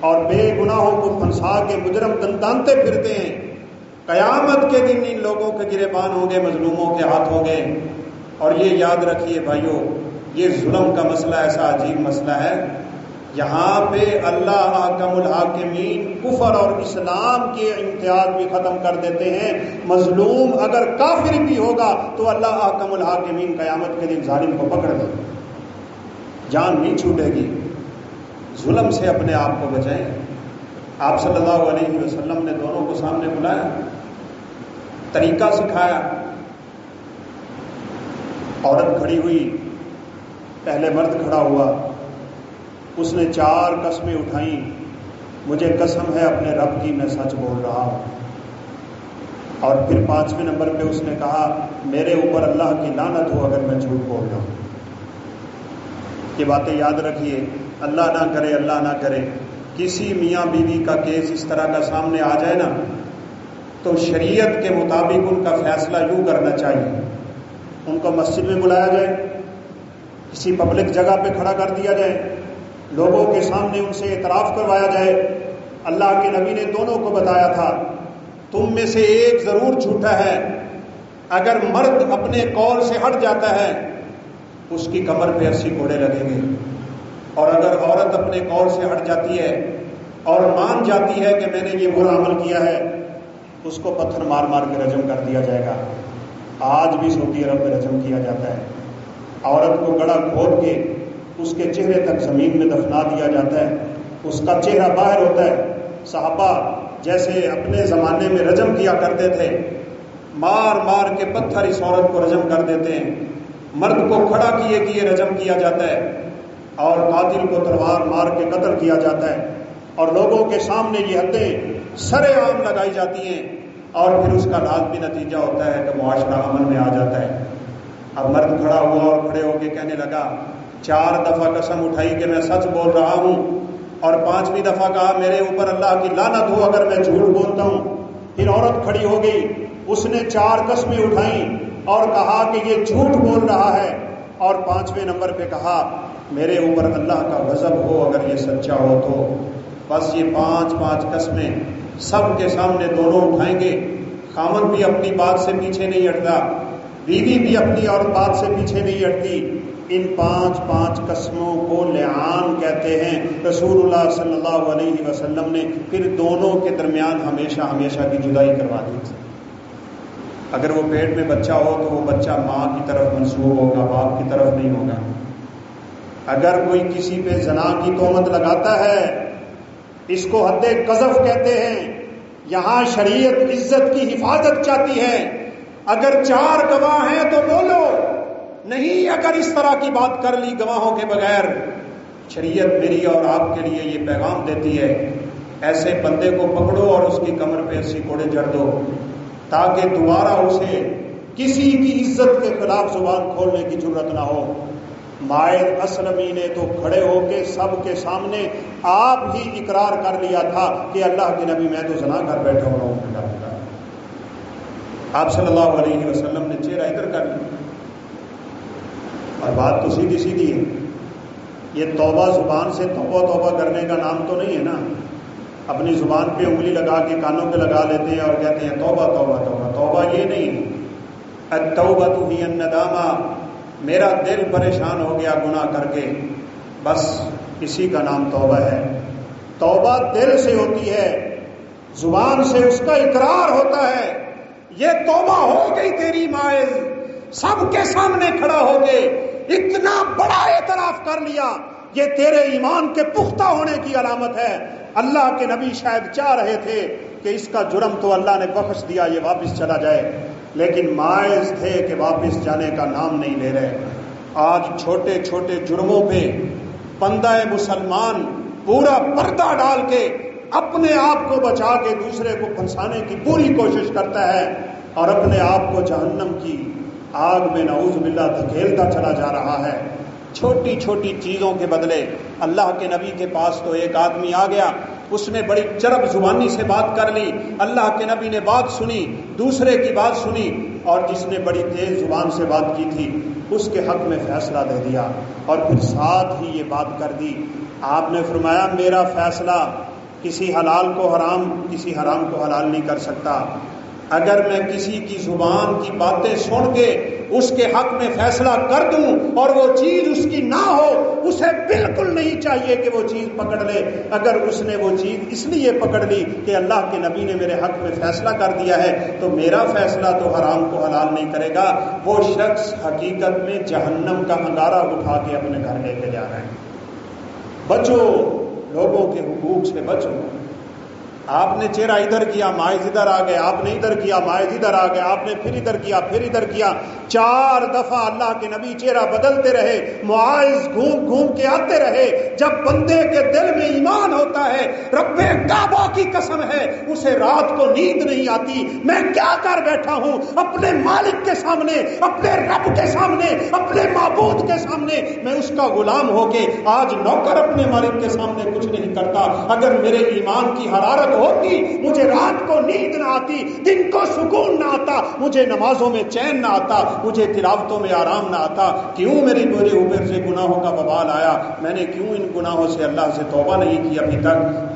Speaker 1: اور بے گناہوں کو پھنسا کے مجرم دندانتے پھرتے ہیں۔ قیامت کے دن ان لوگوں کے گریبان ہوں گے، مظلوموں کے ہاتھ ہوں گے۔ اور یہ یاد رکھیے بھائیو، یہ ظلم کا مسئلہ ایسا عجیب مسئلہ ہے، یہاں پہ اللہ احکم الحاکمین کفر اور اسلام کے امتیاز بھی ختم کر دیتے ہیں۔ مظلوم اگر کافر بھی ہوگا تو اللہ احکم الحاکمین قیامت کے دن ظالم کو پکڑ لے، جان نہیں چھوٹے گی۔ ظلم سے اپنے آپ کو بچائیں۔ آپ صلی اللہ علیہ وسلم نے دونوں کو سامنے بلایا، طریقہ سکھایا۔ عورت کھڑی ہوئی، پہلے مرد کھڑا ہوا، اس نے 4 قسمیں اٹھائیں، مجھے قسم ہے اپنے رب کی میں سچ بول رہا ہوں۔ اور پھر 5ویں نمبر پہ اس نے کہا میرے اوپر اللہ کی لعنت ہو اگر میں جھوٹ بول رہا ہوں۔ یہ باتیں یاد رکھیے، اللہ نہ کرے، اللہ نہ کرے کسی میاں بیوی کا کیس اس طرح کا سامنے آ جائے نا، تو شریعت کے مطابق ان کا فیصلہ یوں کرنا چاہیے، ان کو مسجد میں بلایا جائے، کسی پبلک جگہ پہ کھڑا کر دیا جائے، لوگوں کے سامنے ان سے اعتراف کروایا جائے۔ اللہ کے نبی نے دونوں کو بتایا تھا تم میں سے ایک ضرور جھوٹا ہے، اگر مرد اپنے قول سے ہٹ جاتا ہے اس کی کمر پہ 80 کوڑے لگیں گے، اور اگر عورت اپنے قول سے ہٹ جاتی ہے اور مان جاتی ہے کہ میں نے یہ برا عمل کیا ہے، اس کو پتھر مار مار کے رجم کر دیا جائے گا۔ آج بھی سعودی عرب میں رجم کیا جاتا ہے، عورت کو گڑا کھود کے اس کے چہرے تک زمین میں دفنا دیا جاتا ہے، اس کا چہرہ باہر ہوتا ہے۔ صحابہ جیسے اپنے زمانے میں رجم کیا کرتے تھے، مار مار کے پتھر اس عورت کو رجم کر دیتے ہیں، مرد کو کھڑا کیے کیے رجم کیا جاتا ہے، اور قاتل کو تلوار مار کے قتل کیا جاتا ہے، اور لوگوں کے سامنے یہ حدیں سرے عام لگائی جاتی ہیں، اور پھر اس کا لازمی نتیجہ ہوتا ہے کہ معاشرہ امن میں آ جاتا ہے۔ اب مرد کھڑا ہوا اور کھڑے ہو کے کہنے لگا 4 دفعہ قسم اٹھائی کہ میں سچ بول رہا ہوں، اور 5ویں دفعہ کہا میرے اوپر اللہ کی لعنت ہو اگر میں جھوٹ بولتا ہوں۔ پھر عورت کھڑی ہو گئی، اس نے 4 قسمیں اٹھائیں اور کہا کہ یہ جھوٹ بول رہا ہے، اور 5ویں نمبر پہ کہا میرے اوپر اللہ کا غضب ہو اگر یہ سچا ہو تو۔ بس یہ 5 قسمیں سب کے سامنے دونوں اٹھائیں گے۔ خامد بھی اپنی بات سے پیچھے نہیں ہٹتا، بیوی بھی اپنی اور بات سے پیچھے نہیں ہٹتی۔ ان 5 قسموں کو لعان کہتے ہیں۔ رسول اللہ صلی اللہ علیہ وسلم نے پھر دونوں کے درمیان ہمیشہ ہمیشہ کی جدائی کروا دی تھی۔ اگر وہ پیٹ میں بچہ ہو تو وہ بچہ ماں کی طرف منسوب ہوگا، باپ کی طرف نہیں ہوگا۔ اگر کوئی کسی پہ زنا کی تہمت لگاتا ہے، اس کو حد قذف کہتے ہیں۔ یہاں شریعت عزت کی حفاظت چاہتی ہے، اگر 4 گواہ ہیں تو بولو، نہیں اگر اس طرح کی بات کر لی گواہوں کے بغیر۔ شریعت میری اور آپ کے لیے یہ پیغام دیتی ہے، ایسے بندے کو پکڑو اور اس کی کمر پہ 80 کوڑے جڑ دو، تاکہ دوبارہ اسے کسی کی عزت کے خلاف زبان کھولنے کی جرت نہ ہو۔ مائر اسلمی نے تو کھڑے ہو کے سب کے سامنے آپ ہی اقرار کر لیا تھا کہ اللہ کے نبی میں تو زنا کر بیٹھا ہوں۔ آپ صلی اللہ علیہ وسلم نے چہرہ ادھر کر لیا، اور بات تو سیدھی سیدھی ہے۔ یہ توبہ زبان سے توبہ توبہ کرنے کا نام تو نہیں ہے نا۔ اپنی زبان پہ انگلی لگا کے کانوں پہ لگا لیتے ہیں اور کہتے ہیں توبہ توبہ توبہ۔ توبہ یہ نہیں، التوبۃ ہی الندامہ، میرا دل پریشان ہو گیا گناہ کر کے، بس اسی کا نام توبہ ہے۔ توبہ دل سے ہوتی ہے، زبان سے اس کا اقرار ہوتا ہے۔ یہ توبہ ہو گئی تیری مائز، سب کے سامنے کھڑا ہو کے اتنا بڑا اعتراف کر لیا، یہ تیرے ایمان کے پختہ ہونے کی علامت ہے۔ اللہ کے نبی شاید چاہ رہے تھے کہ اس کا جرم تو اللہ نے بخش دیا، یہ واپس چلا جائے، لیکن مائز تھے کہ واپس جانے کا نام نہیں لے رہے۔ آج چھوٹے چھوٹے جرموں پہ بندہ مسلمان پورا پردہ ڈال کے اپنے آپ کو بچا کے دوسرے کو پھنسانے کی پوری کوشش کرتا ہے، اور اپنے آپ کو جہنم کی آگ میں نعوذ باللہ دھکیلتا چلا جا رہا ہے۔ چھوٹی چھوٹی چیزوں کے بدلے اللہ کے نبی کے پاس تو ایک آدمی آ گیا، اس نے بڑی چرب زبانی سے بات کر لی، اللہ کے نبی نے بات سنی، دوسرے کی بات سنی، اور جس نے بڑی تیز زبان سے بات کی تھی اس کے حق میں فیصلہ دے دیا، اور پھر ساتھ ہی یہ بات کر دی، آپ نے فرمایا میرا فیصلہ کسی حلال کو حرام، کسی حرام کو حلال نہیں کر سکتا۔ اگر میں کسی کی زبان کی باتیں سن کے اس کے حق میں فیصلہ کر دوں اور وہ چیز اس کی نہ ہو، اسے بالکل نہیں چاہیے کہ وہ چیز پکڑ لے۔ اگر اس نے وہ چیز اس لیے پکڑ لی کہ اللہ کے نبی نے میرے حق میں فیصلہ کر دیا ہے، تو میرا فیصلہ تو حرام کو حلال نہیں کرے گا، وہ شخص حقیقت میں جہنم کا انگارہ اٹھا کے اپنے گھر لے کے جا رہا ہے۔ بچو، لوگوں کے حقوق سے بچو۔ آپ نے چہرہ ادھر کیا، ماعز ادھر آ گئے، آپ نے ادھر کیا، ماعز ادھر آ گئے، آپ نے پھر ادھر کیا، پھر ادھر کیا، 4 دفعہ اللہ کے نبی چہرہ بدلتے رہے، معاذ گھوم گھوم کے آتے رہے۔ جب بندے کے دل میں ایمان ہوتا ہے، رب کعبہ کی قسم ہے اسے رات کو نیند نہیں آتی، میں کیا کر بیٹھا ہوں اپنے مالک کے سامنے، اپنے رب کے سامنے، اپنے معبود کے سامنے، میں اس کا غلام ہو کے آج نوکر اپنے مالک کے سامنے کچھ نہیں کرتا۔ اگر میرے ایمان کی حرارت ہوتی، مجھے رات کو نیند نہ آتی، دن کو سکون نہ آتا، مجھے نمازوں میں چین نہ آتا، مجھے تلاوتوں میں آرام نہ آتا۔ کیوں میرے اوپر سے گناہوں کا وبال آیا؟ میں نے کیوں ان گناہوں سے اللہ سے توبہ نہیں کی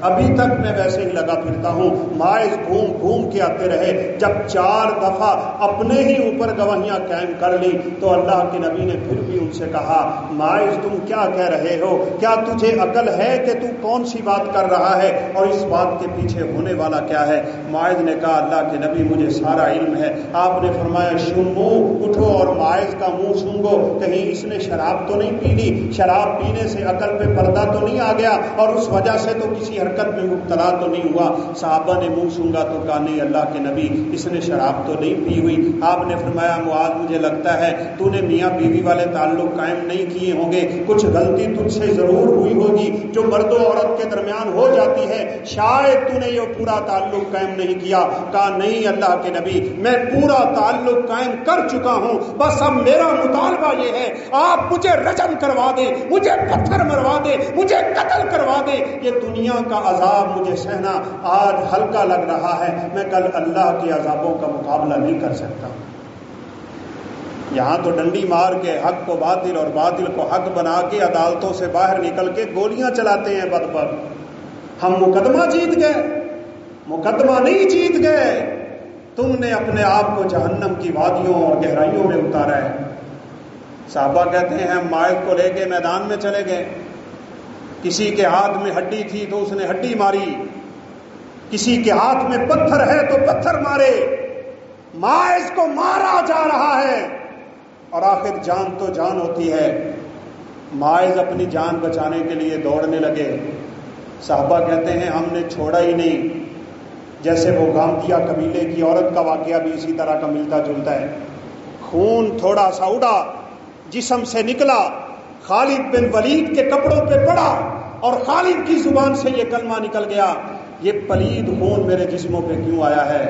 Speaker 1: ابھی تک میں ویسے ہی لگا پھرتا ہوں۔ ماعز گھوم گھوم کے آتے رہے۔ جب 4 دفعہ اپنے ہی اوپر گواہیاں قائم کر لی تو اللہ کے نبی نے پھر بھی ان سے کہا، ماعز تم کیا کہہ رہے ہو؟ کیا تجھے عقل ہے کہ تو کون سی بات کر رہا ہے اور اس بات کے پیچھے ہونے والا کیا ہے؟ ماعز نے کہا، اللہ کے نبی مجھے سارا علم ہے۔ آپ نے فرمایا، شمو، اٹھو اور ماعز کا منہ سونگو، کہیں اس نے شراب تو نہیں پی لی؟ شراب پینے سے عقل پہ پردہ تو نہیں آ گیا اور اس وجہ سے تو کسی حرکت میں مبتلا تو نہیں ہوا؟ صحابہ نے منہ سونگا تو کہا، نہیں اللہ کے نبی، اس نے شراب تو نہیں پی ہوئی۔ آپ نے فرمایا، معاذ مجھے لگتا ہے تو نے میاں بیوی والے تعلق قائم نہیں کیے ہوں گے، کچھ غلطی تجھ سے ضرور ہوئی ہوگی جو مرد و عورت کے درمیان ہو جاتی ہے، شاید تو نے یہ پورا تعلق قائم نہیں کیا۔ کہا، نہیں اللہ کے نبی، میں پورا تعلق قائم کر چکا ہوں، بس اب میرا مطالبہ یہ ہے آپ مجھے رجم کروا دیں، مجھے پتھر مروا دیں، مجھے قتل کروا دیں، یہ دنیا کا عذاب مجھے سہنا آج ہلکا لگ رہا ہے، میں کل اللہ کے عذابوں کا مقابلہ نہیں کر سکتا۔ یہاں تو ڈنڈی مار کے حق کو باطل اور باطل کو حق بنا کے عدالتوں سے باہر نکل کے گولیاں چلاتے ہیں بدبخت۔ ہم مقدمہ جیت گئے، مقدمہ نہیں جیت گئے، تم نے اپنے آپ کو جہنم کی وادیوں اور گہرائیوں میں اتارا ہے۔ صحابہ کہتے ہیں ہم ماعز کو لے کے میدان میں چلے گئے، کسی کے ہاتھ میں ہڈی تھی تو اس نے ہڈی ماری، کسی کے ہاتھ میں پتھر ہے تو پتھر مارے، ماعز کو مارا جا رہا ہے اور آخر جان تو جان ہوتی ہے۔ ماعز اپنی جان بچانے کے لیے دوڑنے لگے۔ صحابہ کہتے ہیں ہم نے چھوڑا ہی نہیں، جیسے وہ گامدیا قبیلے کی عورت کا واقعہ بھی اسی طرح کا ملتا جلتا ہے۔ خون تھوڑا سا اڑا، جسم سے نکلا، خالد بن ولید کے کپڑوں پہ پڑا اور خالد کی زبان سے یہ کلمہ نکل گیا، یہ پلید خون میرے جسموں پہ کیوں آیا ہے؟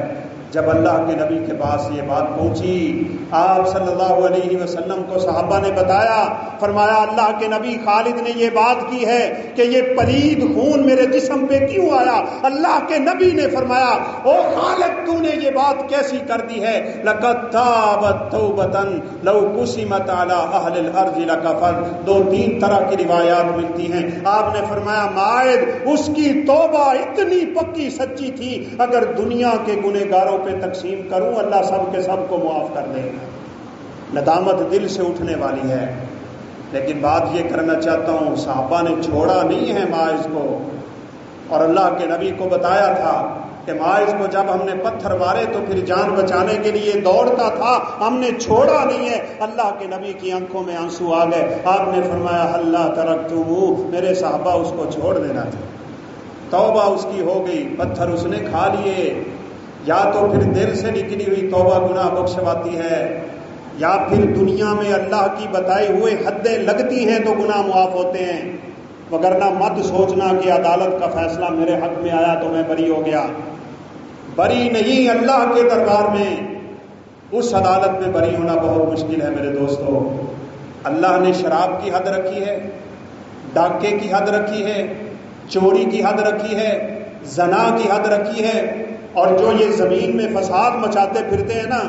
Speaker 1: جب اللہ کے نبی کے پاس یہ بات پہنچی، آپ صلی اللہ علیہ وسلم کو صحابہ نے بتایا، فرمایا اللہ کے نبی خالد نے یہ بات کی ہے کہ یہ پلید خون میرے جسم پہ کیوں آیا؟ اللہ کے نبی نے فرمایا، او خالد تو نے یہ بات کیسی کر دی ہے؟ لقد تابت توبۃ لو قسمت علی اہل الارض لکفر۔ 2-3 طرح کی روایات ملتی ہیں۔ آپ نے فرمایا ماعز اس کی توبہ اتنی پکی سچی تھی، اگر دنیا کے گنہگاروں پہ تقسیم کروں اللہ سب کے سب کو معاف کر دے گا۔ ندامت دل سے اٹھنے والی ہے، لیکن بات یہ کرنا چاہتا ہوں، صحابہ نے چھوڑا نہیں ہے ماعز کو، اور اللہ کے نبی کو بتایا تھا کہ ماعز کو جب ہم نے پتھر مارے تو پھر جان بچانے کے لیے دوڑتا تھا، ہم نے چھوڑا نہیں ہے۔ اللہ کے نبی کی آنکھوں میں آنسو آ گئے۔ آپ نے فرمایا اللہ ترکتموہ، میرے صحابہ اس کو چھوڑ دینا تھا۔ توبہ اس کی ہو گئی، پتھر اس نے کھا لیے۔ یا تو پھر دل سے نکلی ہوئی توبہ گناہ بخشواتی ہے، یا پھر دنیا میں اللہ کی بتائی ہوئے حدیں لگتی ہیں تو گناہ معاف ہوتے ہیں، وگرنہ مت سوچنا کہ عدالت کا فیصلہ میرے حق میں آیا تو میں بری ہو گیا۔ بری نہیں، اللہ کے دربار میں اس عدالت میں بری ہونا بہت مشکل ہے میرے دوستو۔ اللہ نے شراب کی حد رکھی ہے، ڈاکے کی حد رکھی ہے، چوری کی حد رکھی ہے، زنا کی حد رکھی ہے، اور جو یہ زمین میں فساد مچاتے پھرتے ہیں نا،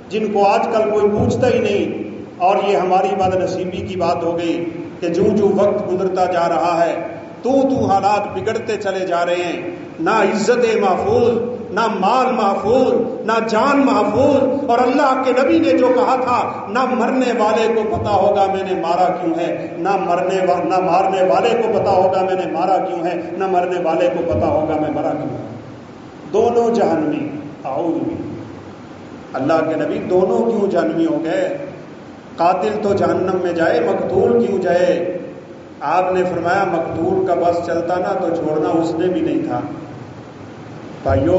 Speaker 1: جن کو آج کل کوئی پوچھتا ہی نہیں، اور یہ ہماری بد نصیبی کی بات ہو گئی کہ جو وقت گزرتا جا رہا ہے تو حالات بگڑتے چلے جا رہے ہیں، نہ عزت محفوظ، نہ مال محفوظ، نہ جان محفوظ، اور اللہ کے نبی نے جو کہا تھا نہ مرنے والے کو پتا ہوگا میں نے مارا کیوں ہے، نہ مارنے والے کو پتا ہوگا میں نے مارا کیوں ہے، نہ مرنے والے کو پتا ہوگا میں مرا کیوں ہے، دونوں جہنمی۔ اعوذ باللہ، اللہ کے نبی دونوں کیوں جہنمی ہو گئے؟ قاتل تو جہنم میں جائے، مقتول کیوں جائے؟ آپ نے فرمایا مقتول کا بس چلتا نا تو چھوڑنا اس نے بھی نہیں تھا۔ بھائیو،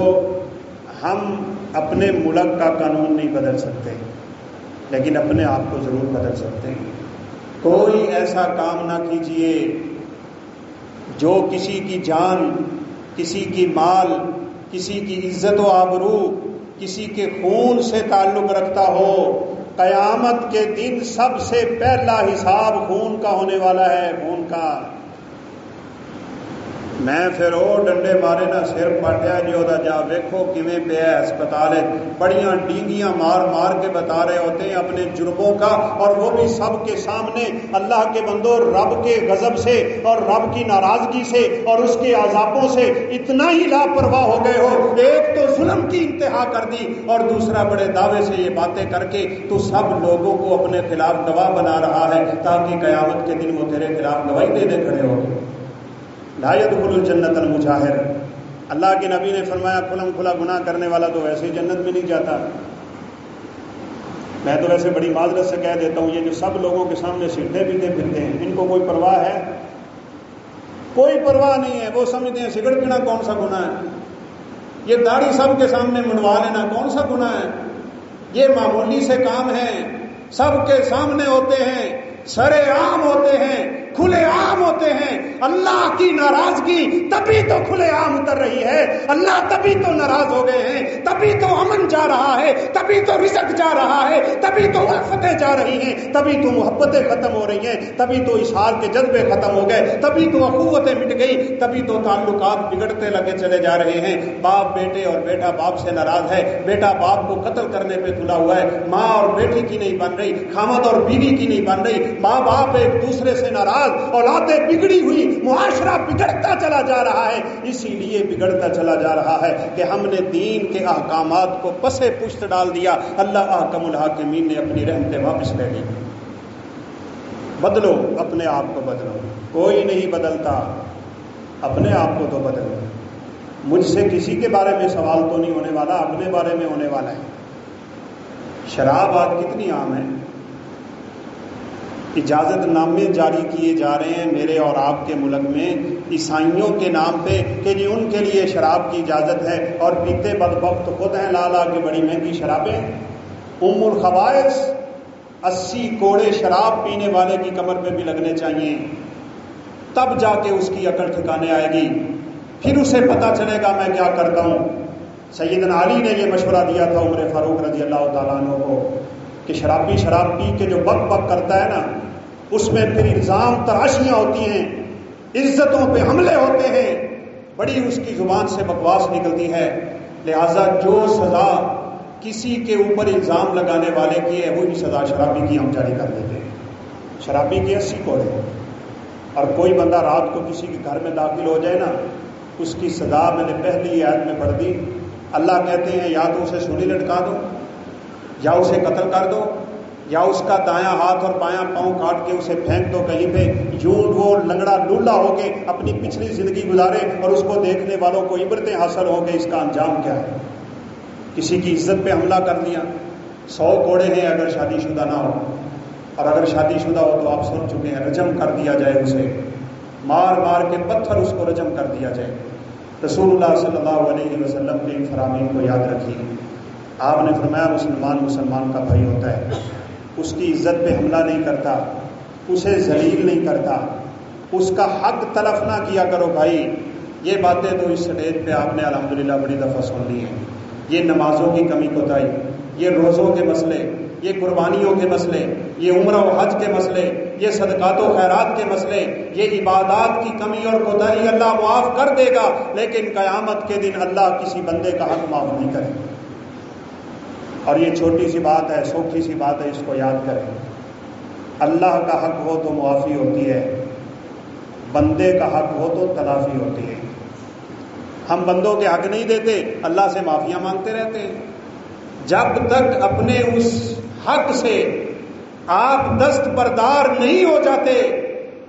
Speaker 1: ہم اپنے ملک کا قانون نہیں بدل سکتے، لیکن اپنے آپ کو ضرور بدل سکتے ہیں۔ کوئی ایسا کام نہ کیجئے جو کسی کی جان، کسی کی مال، کسی کی عزت و آبرو، کسی کے خون سے تعلق رکھتا ہو۔ قیامت کے دن سب سے پہلا حساب خون کا ہونے والا ہے، خون کا۔ میں پھر وہ ڈنڈے مارے نہ سر پاٹیا جی وہ جا ویکھو کیویں پیا ہسپتال ہے، بڑیاں ڈینگیاں مار مار کے بتا رہے ہوتے ہیں اپنے جرموں کا، اور وہ بھی سب کے سامنے۔ اللہ کے بندو، رب کے غضب سے اور رب کی ناراضگی سے اور اس کے عذابوں سے اتنا ہی لاپرواہ ہو گئے ہو، ایک تو ظلم کی انتہا کر دی، اور دوسرا بڑے دعوے سے یہ باتیں کر کے تو سب لوگوں کو اپنے خلاف گواہ بنا رہا ہے تاکہ قیامت کے دن وہ تیرے خلاف گواہی دینے کھڑے ہو۔ لا يدخل الجنت المجاہر، اللہ کے نبی نے فرمایا کھلم کھلا گناہ کرنے والا تو ویسے ہی جنت میں نہیں جاتا۔ میں تو ویسے بڑی معذرت سے کہہ دیتا ہوں، یہ جو سب لوگوں کے سامنے سگریٹیں پیتے پھرتے ہیں، ان کو کوئی پرواہ ہے؟ کوئی پرواہ نہیں ہے۔ وہ سمجھتے ہیں سگریٹ پینا کون سا گناہ ہے، یہ داڑھی سب کے سامنے منڈوا لینا کون سا گناہ ہے، یہ معمولی سے کام ہیں، سب کے سامنے ہوتے ہیں، سرے عام ہوتے ہیں، کھلے عام ہوتے ہیں۔ اللہ کی ناراضگی تبھی تو کھلے عام اتر رہی ہے، اللہ تبھی تو ناراض ہو گئے ہیں، تبھی تو امن جا رہا ہے، تبھی تو رزق جا رہا ہے، تبھی تو الفتیں جا رہی ہیں، تبھی تو محبتیں ختم ہو رہی ہیں، تبھی تو اشعار کے جذبے ختم ہو گئے، تبھی تو اخوتیں مٹ گئی، تبھی تو تعلقات بگڑتے لگے چلے جا رہے ہیں۔ باپ بیٹے اور بیٹا باپ سے ناراض ہے، بیٹا باپ کو قتل کرنے پہ تلا ہوا ہے، ماں اور بیٹی کی نہیں بن رہی، خامد اور بیوی کی نہیں بن رہی، ماں باپ ایک دوسرے سے ناراض، اولادیں بگڑی ہوئی، معاشرہ بگڑتا چلا جا رہا ہے۔ اسی لیے بگڑتا چلا جا رہا ہے کہ ہم نے دین کے احکامات کو پسے پشت ڈال دیا، اللہ احکم الحاکمین نے اپنی رحمتیں واپس لے لی۔ بدلو، اپنے آپ کو بدلو، کوئی نہیں بدلتا، اپنے آپ کو تو بدلو۔ مجھ سے کسی کے بارے میں سوال تو نہیں ہونے والا، اپنے بارے میں ہونے والا ہے۔ شراب آج کتنی عام ہے، اجازت نامے جاری کیے جا رہے ہیں میرے اور آپ کے ملک میں عیسائیوں کے نام پہ کہ جی ان کے لیے شراب کی اجازت ہے، اور پیتے بدبخت خود ہیں لا لا کے بڑی مہنگی شرابیں۔ ام الخبائث 80 کوڑے شراب پینے والے کی کمر پہ بھی لگنے چاہیے، تب جا کے اس کی عقل ٹھکانے آئے گی، پھر اسے پتا چلے گا میں کیا کرتا ہوں۔ سیدنا علی نے یہ مشورہ دیا تھا عمر فاروق رضی اللہ تعالیٰ عنہ کو کہ شرابی شراب پی کے جو بک بک کرتا ہے نا، اس میں پھر الزام تراشیاں ہوتی ہیں، عزتوں پہ حملے ہوتے ہیں، بڑی اس کی زبان سے بکواس نکلتی ہے، لہٰذا جو سزا کسی کے اوپر الزام لگانے والے کی ہے وہی سزا شرابی کی ہم جاری کر دیتے ہیں۔ شرابی کی 80 کوڑے، اور کوئی بندہ رات کو کسی کے گھر میں داخل ہو جائے نا، اس کی سزا میں نے پہلی آیت میں پڑھ دی، اللہ کہتے ہیں یا تو اسے سولی لٹکا دو، یا اسے قتل کر دو، یا اس کا دایاں ہاتھ اور بایاں پاؤں کاٹ کے اسے پھینک دو کہیں پہ، یوں وہ لنگڑا لولا ہو کے اپنی پچھلی زندگی گزارے اور اس کو دیکھنے والوں کو عبرتیں حاصل ہو کہ اس کا انجام کیا ہے۔ کسی کی عزت پہ حملہ کر دیا، 100 کوڑے ہیں اگر شادی شدہ نہ ہو، اور اگر شادی شدہ ہو تو آپ سن چکے ہیں رجم کر دیا جائے، اسے مار مار کے پتھر اس کو رجم کر دیا جائے۔ رسول اللہ صلی اللہ علیہ وسلم کے ان فرامین کو یاد رکھیے۔ آپ نے فرمایا مسلمان کا بھائی ہوتا ہے، اس کی عزت پہ حملہ نہیں کرتا، اسے ذلیل نہیں کرتا، اس کا حق تلف نہ کیا کرو بھائی۔ یہ باتیں تو اس سٹیج پہ آپ نے الحمدللہ بڑی دفعہ سن لی ہیں، یہ نمازوں کی کمی کوتاہی، یہ روزوں کے مسئلے، یہ قربانیوں کے مسئلے، یہ عمرہ و حج کے مسئلے، یہ صدقات و خیرات کے مسئلے، یہ عبادات کی کمی اور کوتاہی اللہ معاف کر دے گا، لیکن قیامت کے دن اللہ کسی بندے کا حق معاف نہیں کرے گا۔ اور یہ چھوٹی سی بات ہے، سوکھی سی بات ہے، اس کو یاد کریں۔ اللہ کا حق ہو تو معافی ہوتی ہے، بندے کا حق ہو تو تلافی ہوتی ہے۔ ہم بندوں کے حق نہیں دیتے، اللہ سے معافیاں مانگتے رہتے ہیں۔ جب تک اپنے اس حق سے آپ دستبردار نہیں ہو جاتے،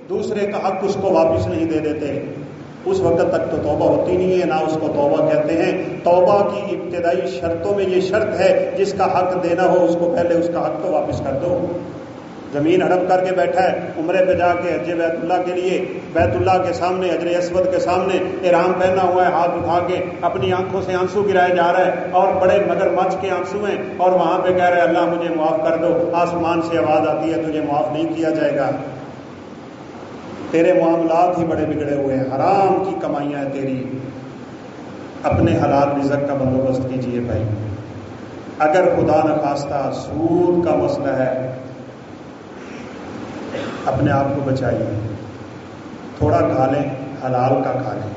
Speaker 1: دوسرے کا حق اس کو واپس نہیں دے دیتے، اس وقت تک تو توبہ ہوتی نہیں ہے، نہ اس کو توبہ کہتے ہیں۔ توبہ کی ابتدائی شرطوں میں یہ شرط ہے، جس کا حق دینا ہو اس کو پہلے اس کا حق تو واپس کر دو۔ زمین ہڑپ کر کے بیٹھا ہے، عمرے پہ جا کے حج بیت اللہ کے لیے، بیت اللہ کے سامنے، حجر اسود کے سامنے احرام پہنا ہوا ہے، ہاتھ اٹھا کے اپنی آنکھوں سے آنسو گرائے جا رہا ہے، اور بڑے مگر مچ کے آنسو ہیں، اور وہاں پہ کہہ رہے ہیں اللہ مجھے معاف کر دو۔ آسمان سے آواز آتی ہے تجھے معاف نہیں کیا جائے گا، تیرے معاملات ہی بڑے بگڑے ہوئے ہیں، حرام کی کمائیاں ہیں تیری، اپنے حلال رزق کا بندوبست کیجئے بھائی۔ اگر خدا نخواستہ سود کا مسئلہ ہے، اپنے آپ کو بچائیے، تھوڑا کھا لیں، حلال کا کھا لیں۔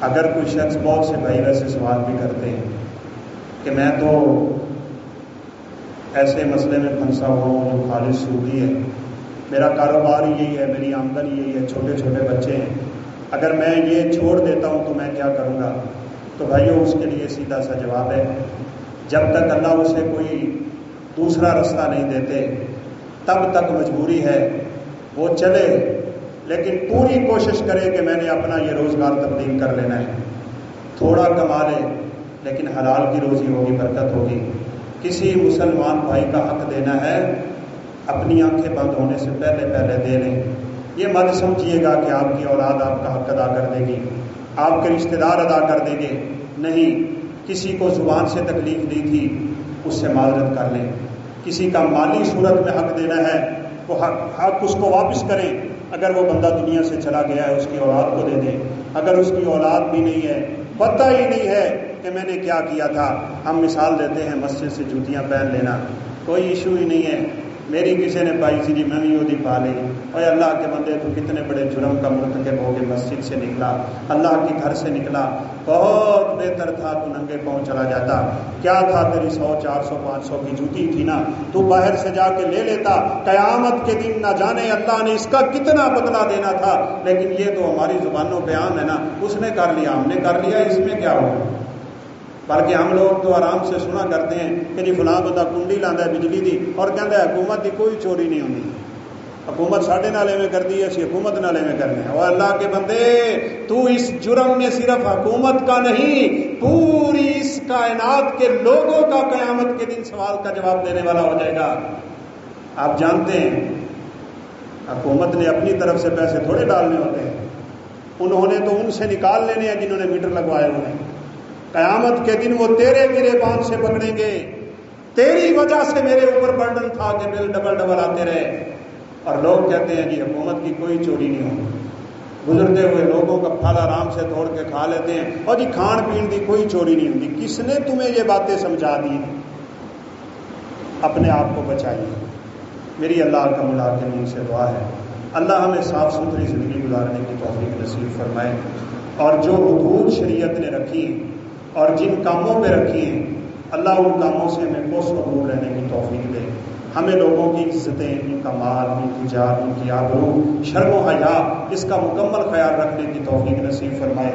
Speaker 1: اگر کوئی شخص، بہت سے بھائی ویسے سوال بھی کرتے ہیں کہ میں تو ایسے مسئلے میں پھنسا ہوا ہوں جو خالص سودی ہے، میرا کاروبار یہی ہے، میری آمدنی یہی ہے، چھوٹے چھوٹے بچے ہیں، اگر میں یہ چھوڑ دیتا ہوں تو میں کیا کروں گا؟ تو بھائیو اس کے لیے سیدھا سا جواب ہے، جب تک اللہ اسے کوئی دوسرا رستہ نہیں دیتے تب تک مجبوری ہے وہ چلے، لیکن پوری کوشش کرے کہ میں نے اپنا یہ روزگار تبدیل کر لینا ہے، تھوڑا کما لے لیکن حلال کی روزی ہوگی، برکت ہوگی۔ کسی مسلمان بھائی کا حق دینا ہے، اپنی آنکھیں بند ہونے سے پہلے پہلے دے لیں۔ یہ مت سمجھیے گا کہ آپ کی اولاد آپ کا حق ادا کر دے گی، آپ کے رشتہ دار ادا کر دیں گے، نہیں۔ کسی کو زبان سے تکلیف دی تھی، اس سے معذرت کر لیں۔ کسی کا مالی صورت میں حق دینا ہے، وہ حق اس کو واپس کریں۔ اگر وہ بندہ دنیا سے چلا گیا ہے، اس کی اولاد کو دے دیں۔ اگر اس کی اولاد بھی نہیں ہے، پتہ ہی نہیں ہے کہ میں نے کیا کیا تھا، ہم مثال دیتے ہیں مسجد سے جوتیاں پہن لینا، کوئی ایشو ہی نہیں ہے۔ میری کسی نے پائی سی جی میں بھی وہ پا لی، اور اللہ کے بندے تو کتنے بڑے جرم کا مرتکب ہو کے مسجد سے نکلا، اللہ کے گھر سے نکلا، بہت بہتر تھا تو ننگے پاؤں چلا جاتا، کیا تھا تیری 100 400 500 کی جوتی تھی نا، تو باہر سے جا کے لے لیتا، قیامت کے دن نہ جانے اللہ نے اس کا کتنا بدلہ دینا تھا۔ لیکن یہ تو ہماری زبانوں پہ عام ہے نا، اس نے کر لیا، ہم نے کر لیا، اس میں کیا ہو؟ بلکہ ہم لوگ تو آرام سے سنا کرتے ہیں کہ جی فلاں بندہ کنڈی لاندا ہے بجلی دی، اور کہتا ہے حکومت کی کوئی چوری نہیں ہوتی، حکومت ساڈے نالے میں کر دی ہے، اسی حکومت نالے میں کرنے ہیں۔ اور اللہ کے بندے، تو اس جرم میں صرف حکومت کا نہیں، پوری اس کائنات کے لوگوں کا قیامت کے دن سوال کا جواب دینے والا ہو جائے گا۔ آپ جانتے ہیں حکومت نے اپنی طرف سے پیسے تھوڑے ڈالنے ہوتے ہیں، انہوں نے تو ان سے نکال لینے ہیں جنہوں نے میٹر لگوائے ہوئے ہیں۔ قیامت کے دن وہ تیرے گریبان سے پکڑیں گے، تیری وجہ سے میرے اوپر برڈن تھا کہ بل ڈبل ڈبل آتے رہے، اور لوگ کہتے ہیں جی حکومت کی کوئی چوری نہیں ہوتی، گزرتے ہوئے لوگوں کا پھل آرام سے توڑ کے کھا لیتے ہیں، اور جی کھان پین کی کوئی چوری نہیں ہوتی۔ کس نے تمہیں یہ باتیں سمجھا دی؟ اپنے آپ کو بچائیے۔ میری اللہ کا ملاقات سے دعا ہے، اللہ ہمیں صاف ستھری زندگی گزارنے کی توفیق نصیب فرمائے، اور جو حدود شریعت نے رکھی اور جن کاموں پہ رکھی ہیں، اللہ ان کاموں سے ہمیں کوسوں دور رہنے کی توفیق دے۔ ہمیں لوگوں کی عزتیں، ان کا مال، ان کی جان، ان کی آبرو، شرم و حیا، اس کا مکمل خیال رکھنے کی توفیق نصیب فرمائے۔